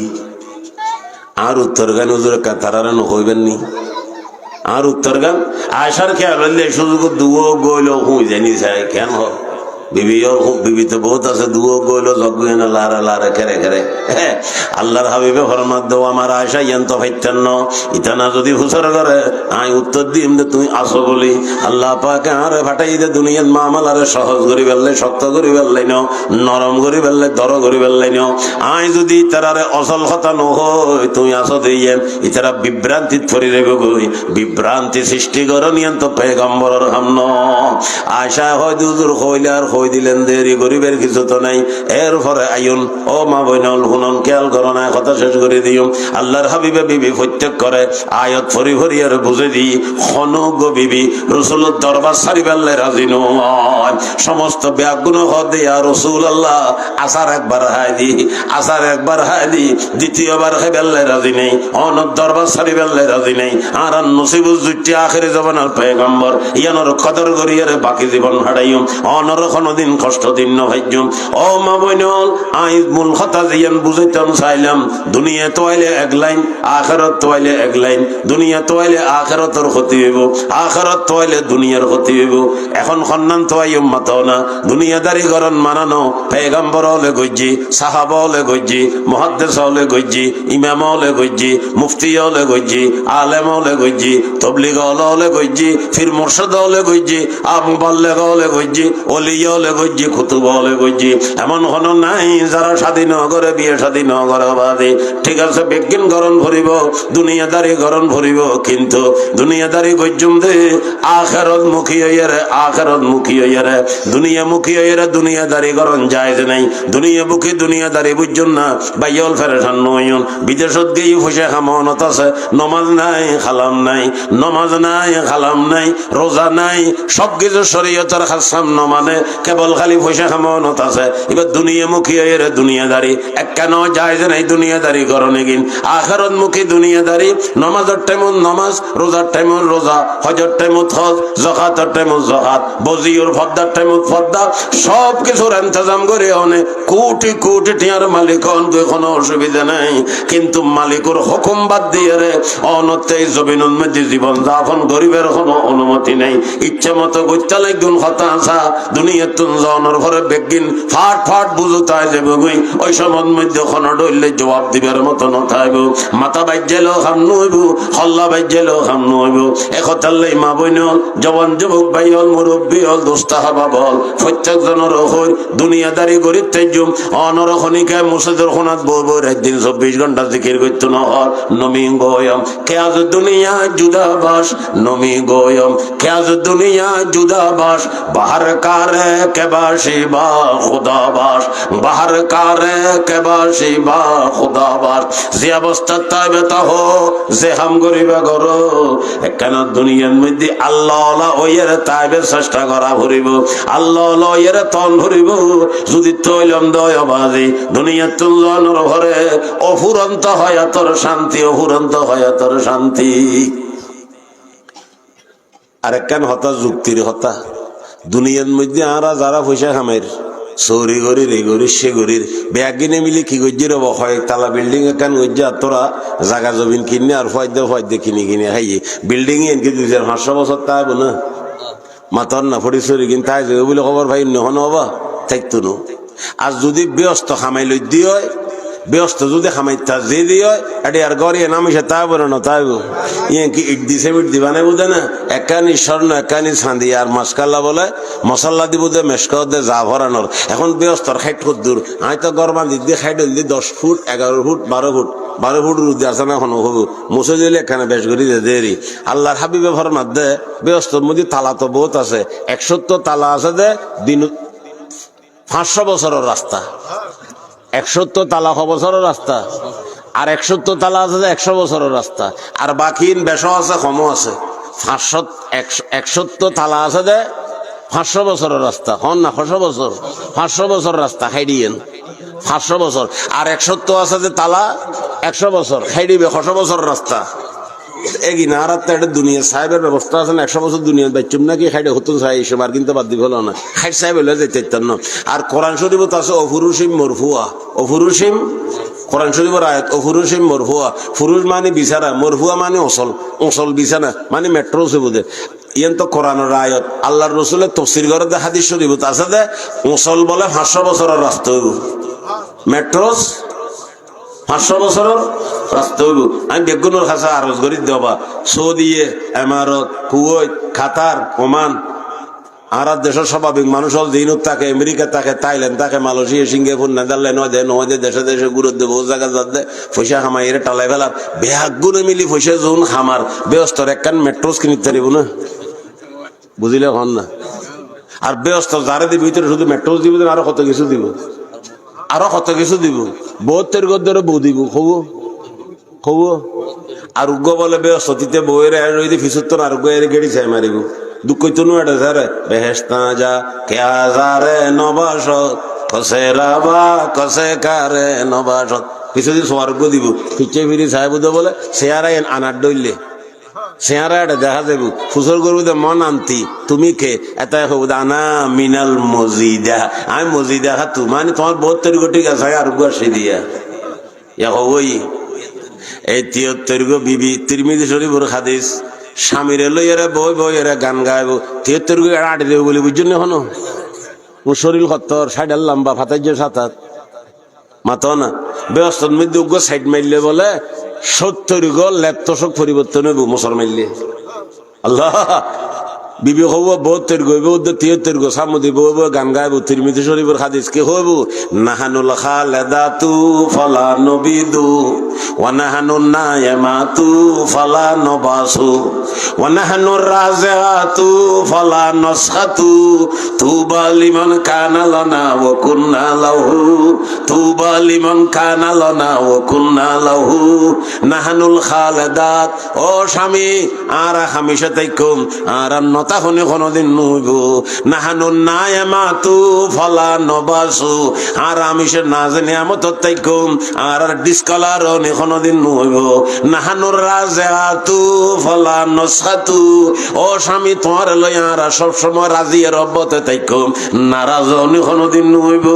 আর উত্তর গান হুজুরে তারা হইবেন নি আর উত্তর গান আশার খেয়াল হইলে শুধু দুও গইল হুই জানি চাই কেন বিবি তো বহুত আছে দুও গইল যজ্ঞ না লারা লারা খেরে খেরে আল্লাহর হাবিবে ফরমাত দাও আমার আশা ইয়ান্ত ফাইতেন ইতানা যদি হুসর করে আই উত্তর দিম তুমি আসো বলি আল্লাহ পাকে আরে ফাটাই দে দুনিয়ার মামাল আরে সহজ করি ফেললে শক্ত করি ফেললাই ন নরম করি ফেললে দর করি ফেললাই ন আই যদি ইতারে অসল কথা নহই তুমি আসো দিয়ে ইতারা বিভ্রান্তি ফরি রেবে গই বিভ্রান্তি সৃষ্টি করো নিয়ন্ত পেগম্বরের হামন আশা হয় দুজুর হইলে আর হই দিলেন দেরি গরিবের কিছু তো নাই এরপরে আইন ও মা বইনল হুনন খেয়াল করো না কথা শেষ করে দিও আল্লাহর হাবিবে বিবি প্রত্যেক করে আয়াত ফরি ফরি আর বুঝে দি হনুগ বিবি রসুলের দরবার সারি ফেললে রাজি নয় সমস্ত ব্যাগুণ হদে আর রসুল আল্লাহ আসার একবার হাই দি আসার একবার হাই দি দ্বিতীয়বার খাই ফেললে রাজি নেই অনর দরবার সারি ফেললে রাজি নেই আর নসিবুজ জুটি আখেরি জবানার পেগম্বর ইয়ানোর কদর করিয়ার বাকি জীবন হারাইম অনর কোনদিন কষ্ট দিন নভাইজুম ও মা বইনল আই মূল কথা জিয়ান বুঝাইতাম চাইলাম দুনিয়া তো আইলে এক লাইন আখিরাত তো আইলে এক লাইন দুনিয়া তো আইলে আখিরাতের ক্ষতি হইব আখিরাত তো আইলে দুনিয়ার ক্ষতি হইব এখন খন্নান তো আই উম্মত না দুনিয়াদারি গরন মানানো পেগম্বর হলে গজ্জি সাহাবা হলে গজ্জি মুহাদ্দিস হলে গজ্জি ইমাম হলে গজ্জি মুফতি হলে গজ্জি আলেম হলে গজ্জি তবলিগ হলে গজ্জি ফির মুর্শিদ হলে গজ্জি মুবাল্লিগ হলে গজ্জি ওলিয়া হলে গজ্জি কুতুব হলে গজ্জি এমন হন নাই যারা স্বাধীন করে বিয়ে স্বাধীন করে বাদে ঠিক আছে বিজ্ঞান গরণ ভরিব দুনিয়াদারি গরণ ভরিব কিন্তু দুনিয়াদারি গজ্জুম দে আখিরাত মুখী হইয়ারে আখিরাত মুখী হইয়ারে দুনিয়া মুখী হইয়ারে দুনিয়াদারি গরণ জায়েজ নাই দুনিয়া মুখী দুনিয়াদারি বুঝুন না বাইয়ল ফেরেশান নয়ন বিদেশত গিয়ে ফুসে খামনত আছে নমাজ নাই খালাম নাই নমাজ নাই খালাম নাই রোজা নাই সবকিছু শরীয়তের হাসাম নমানে কেবল খালি পয়সা খামনত আছে এবার দুনিয়া মুখী হইয়ারে দুনিয়াদারি এক কেন জায়েজ নাই দুনিয়াদারি গরণে গিন আখিরাত মুখী দুনিয়াদারি নমাজের টাইমত নমাজ রোজার টাইমত রোজা হজের টাইমত হজ যাকাতের টাইমত যাকাত বজিওর ফদ্দার টাইমত ফদ্দা সব কিছুর ইন্তজাম করে অনে কোটি কোটি টিয়ার মালিক কোনো অসুবিধা নাই কিন্তু মালিকের হুকুম বাদ দিয়ে রে অনতে জমিনের মধ্যে জীবন যাপন গরিবের কোনো অনুমতি নাই ইচ্ছা মতো গচ্চা লাগুন কথা আসা দুনিয়া তুন জনের ঘরে বেগিন ফাট ফাট বুঝো তাই যাবে গই ওই সময় মধ্যে খন ডইলে জবাব দিবার মতো নথাইব মাথা বাইজেলো খাম নইব হল্লা বাইজেলো খাম নইব একতাল্লাই মা বইন জবান যুবক ভাই হল মুরব্বী হল দোস্তা হাবা বল প্রত্যেক জনের হই দুনিয়াদারি গরিব তেজুম অনর খনিকায় মুসিদের খনাত বউ রাত দিন 24 ঘন্টা জিকির করতে না হল নমি গোয়ম কে আজ দুনিয়া জুদাবাস নমি গোয়ম কে আজ দুনিয়া জুদাবাস বাহার কারে কে বাসি বা খুদাবাস বাহার কারে কে বাসি বা খুদাবাস যে অবস্থা তাই বেতা হো যে হাম গরিবা গরো কেন দুনিয়ার মধ্যে আল্লাহ ওইয়ের তাইবে চেষ্টা করা ভরিব আল্লাহ ওইয়ের তন ভরিব যদি তৈলম দয় বাজি দুনিয়ার তুলনের ঘরে অফুরন্ত হয় তোর শান্তি অফুরন্ত হয় তোর শান্তি আরে কেন হতা যুক্তির হতা দুনিয়ার মধ্যে আরা যারা পয়সা খামের চৌরি গরির এই গরির সে গরির ব্যাগিনে মিলি কি গজ্জির হয় তালা বিল্ডিং এখান গজ্জা তোরা জাগা জমিন কিনে আর ফয়দে কিনে কিনে খাইয়ে বিল্ডিং এ এনকে 2500 বছর তাই না মাতর না ফড়ি চুরি কিন তাই যাবে বলে খবর ভাই নহন হবা থাকতো নো আর যদি ব্যস্ত খামাই লই দিয়ে হয় ব্যস্ত যদি খামাইতা যে দিয়ে হয় এটি আর গড়িয়ে নামিসে তাই বলে না তাই ইয়ে কি ইট দিছে মিট দিবা না বুঝে না একানি স্বর্ণ একানি ছাঁদি আর মাসকাল্লা বলে মশলা দিব দে মেসকা দে যা ভরানোর এখন ব্যস্তর খাইট খুব দূর আমি তো গরমান দিদি খাইট হইলি 10 ফুট 11 ফুট 12 ফুট রুদ আছে না এখন হবু মুছে দিলে এখানে বেশ করি দেরি আল্লাহর হাবিবে ভরনাথ দে ব্যস্তর মধ্যে তালা তো বহুত আছে 170 তালা আছে দে দিন 500 বছরের রাস্তা 170 তালা বছরের রাস্তা আর 170 তালা আছে 100 বছরের রাস্তা আর বাকি বেশও আছে কমও আছে 170 তালা আছে দে 500 বছরের রাস্তা হন না 500 বছর রাস্তা খাই দিয়েন 500 বছর আর 170 আছে যে তালা 100 বছর খাই দিবে 100 বছর রাস্তা এগিনা আর একটা দুনিয়া সাহেবের ব্যবস্থা আছে না 100 বছর দুনিয়া বাচ্চুম নাকি খাইডে হতুন চাই এসব আর কিন্তু বাদ দিব না খাই সাহেব হলে যেতে না আর কোরআন শরীফ তো আছে অফুরুসিম মরফুয়া অফুরুসিম কোরআন শরীফের আয়াত অফুরুসিম মরফুয়া ফুরুষ মানে বিছানা মরফুয়া মানে অসল বিছানা মানে মেট্রো সে বোধে ইয়ান তো কোরআনের আয়াত আল্লাহর রসুলের তফসির করে দে হাদিস শরীফ আছে দে অসল বলে 500 বছরের রাস্তা হইব মেট্রোস 500 বছরের রাস্তা হইব আমি বেগুনের কাছে আরজ করি দেবা সৌদি এমারত কুয়েত কাতার ওমান আর দেশের স্বাভাবিক মানুষ হল দিনত থাকে আমেরিকা থাকে থাইল্যান্ড থাকে মালয়েশিয়া সিঙ্গাপুর নেদারল্যান্ড নয় দেশে দেশে গুরুত্ব বহু জায়গা যাতে পয়সা খামাই এর টালাই ফেলার বেহাগুনে মিলি পয়সা যখন খামার ব্যস্তর একখান মেট্রোস কিনিতে পারিব না বুঝিলে হন না আর ব্যস্ত যারা দিবি ভিতরে শুধু মেট্রোস দিব আরো কত কিছু দিব বহুতের গদ্দের বউ দিব খবু আর উগ্র বলে ব্যস্ততিতে বউয়ের ফিসুত্তর আর উগ্র এর গেড়ি চাই মারিব দুঃখ তো এটা স্যার বেহেস্তা যা কে হাজারে নবাস কসে রাবা কসে কারে নবাস কিছুদিন স্বর্গ দিব ফিচে ফিরি সাহেব বলে সেয়ারাই আনার ডইলে সেয়ারা এটা দেখা যাব ফুসল করবো মন আনতি তুমি কে এটাই হবো আনা মিনাল মজিদা আমি মজিদা খাতু মানে তোমার 72 কোটি আছে আর সে দিয়া ইয়া হবই এই 73 গো বিবি তিরমিজি শরীফের হাদিস স্বামীরে লইয়ারে বই এরা গান গাইব 73 গো আট দেব বলে বুঝছেন না হনো শরীর কত্তর সাইডাল লম্বা ফাতাইজ সাতাত মাতো না ব্যস্তর মধ্যে উগ্র সাইড মারলে বলে 70 গো ল্যাপটপ পরিবর্তন হইব মুসর মারলে আল্লাহ বিবি হব 72 গো 73 গো সামুদি বইব গান গাইব তিরমিজি শরীফের হাদিস কি হইব নাহানুল খালাদাতু ফালা নবিদু ওয়া নাহানুন নায়ামাতু ফালা নবাসু ওয়া নাহানুর রাজিআতু ফালা নসখাতু তুবা লিমান কানা লানা ওয়া কুননা লাহু তুবা লিমান কানা লানা ওয়া কুননা লাহু নাহানুল খালাদাত ও স্বামী আর হামেশা তাইকুম আর নতা হনে কোনদিন নইব নাহানুন নায়ামাতু ফালা নবাসু আর আমিষে না জানি আমত তাইকুম আর ডিসকালার নে কোনদিন নইব নাহানুর রাজিআতু ফালা নসখাতু ও স্বামী তোমার লই আর সব সময় রাজি রব্বতে তাইকুম নারাজ নে কোনদিন নইব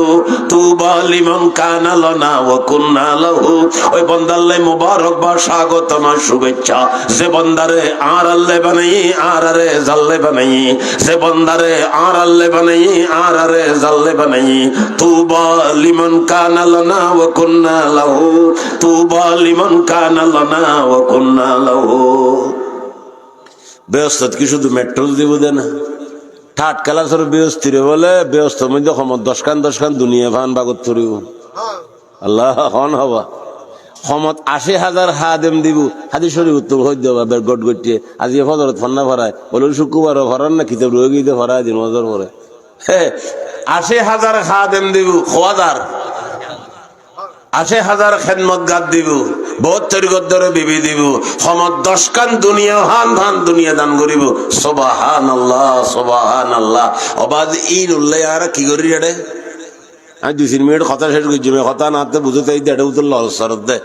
তুবা লিমান কানা লানা ওয়া কুননা লাহু ওই বান্দাল্লাই মুবারক বা স্বাগতম শুভেচ্ছা যে বান্দারে আর আল্লাহ বানাই আর রে জাল্লে বানাই, সে বন্দারে আড়ালে বানাই, আড়ারে জাল্লে বানাই। তুবা লিমান কানা লানা ওয়া কুন্না লাহু, তুবা লিমান কানা লানা ওয়া কুন্না লাহু। ব্যস্ত কি শুধু মেট্রো দিব দে না, ঠাট খেলার ব্যস্তির বলে ব্যস্ত মধ্যে সমত 10 খান দুনিয়া ফান বাগত থরিব। আল্লাহ হন হবা সমত 80,000 হাদেম দিব। হাদিস শরীফ উত্তম হইতে হবে বের গট গটিয়ে আজি ফজরত ফান্না ফরায় বলে শুক্রবারও ফরান না কিতাব রয়ে গিয়ে ফরায় দিন মজার পরে। 80,000 হাদেম দিব, 80,000 খেদমত গাদ দিব, 72 গদ্দরে বিবি দিব, সমত 10 খান দুনিয়া হান ভান দুনিয়া দান করিব। সুবহানাল্লাহ সুবহানাল্লাহ। অবাজ ইন উল্লাই আর কি করি রে আমি 2-3 মিনিট কথা শেষ করছি, কথা নাতে বুঝতে এটা উত্তর লসরত দে।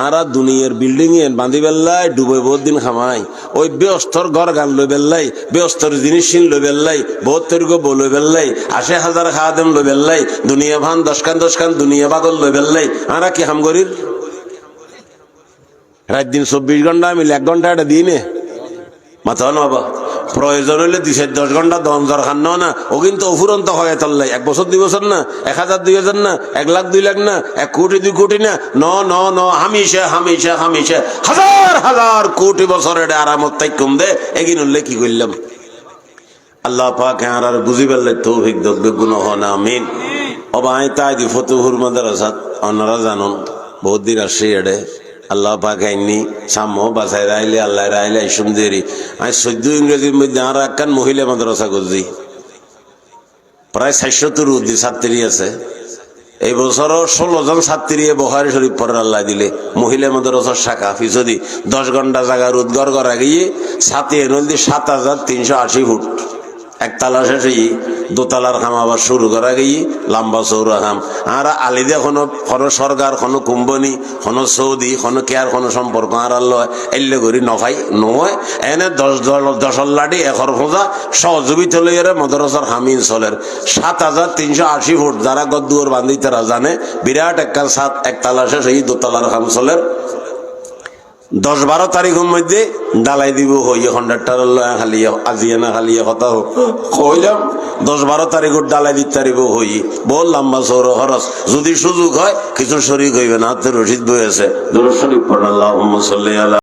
আর দুনিয়ার বিল্ডিং এ বাঁধি বেল্লাই ডুবে বহুত দিন খামাই, ওই ব্যস্তর ঘর গান লই বেল্লাই, ব্যস্তর জিনিস লই বেল্লাই, 72 গো লই বেল্লাই, 80,000 খাদেম লই বেল্লাই, দুনিয়া ভান 10 খান দুনিয়া বাগল লই বেল্লাই। আর কি হাম করির রাত দিন 24 ঘন্টা মিলে 1 ঘন্টা এটা দিনে মাথা নবা। প্রয়োজন হলে 10 ঘন্টা 10,000 খান না, ও কিন্তু অফুরন্ত হয়ে তাল্লাই। 1 বছর 2 বছর না, 1,000 2,000 না, 1 লাখ 2 লাখ না, 1 কোটি 2 কোটি না, ন হামেশা হামেশা হামেশা হাজার হাজার কোটি বছরের আরামত তাই কম দে। এগিন উল্লেখ কি করলাম আল্লাহ পাক আর বুঝি পারলে তৌফিক দকবে গুনাহ না আমিন। অবাই তাই দি ফতুহুর মাদ্রাসাত আপনারা জানুন বহুত দিন আসছে এডে আল্লাহ পাক আইনি সামো বাসায় রাইলে আল্লাহ রাইলে সুন্দরী। আমি 14 ইংরেজির মধ্যে আর একখান মহিলা মাদ্রাসা করছি, প্রায় 470 ছাত্রী আছে। এই বছরও 16 জন ছাত্রী বুখারী শরীফ পড়ার আল্লাহ দিলে। মহিলা মাদ্রাসার শাখা ফিসদি 10 ঘন্টা জায়গা রোজগার করা গিয়ে ছাতি নদী 7,380 ফুট একতলা শেষে দোতলার খাম আবার শুরু করা গিয়ে লম্বা চৌরা খাম। আর আলিদে কোনো সরকার কোনো কোম্পানি কোনো সৌদি কোনো কেয়ার কোনো সম্পর্ক আর লয় এলে করি নখাই নয় এনে 10 লাঠি 1 খোঁজা সহযোগিতা লইয়ারে মাদ্রাসার হামিন চলের 7,380 ফুট যারা গদ্দুয়ার বান্ধি তারা জানে বিরাট একটা ছাদ একতলা শেষে দোতলার খাম চলের। 10-12 তারিখের মধ্যে ডালাই দিব হই কন্ডাক্টার খালি আজিয়ে না খালি কথা কইলাম 10-12 তারিখের ডালাই দিতে পারিব হই বল লম্বা সৌর খরচ যদি সুযোগ হয় কিছু শরীক হইবে না। হাতে রশিদ বই আছে। দুরূদ শরীফ পড়েন আল্লাহুম্মা সাল্লি আলা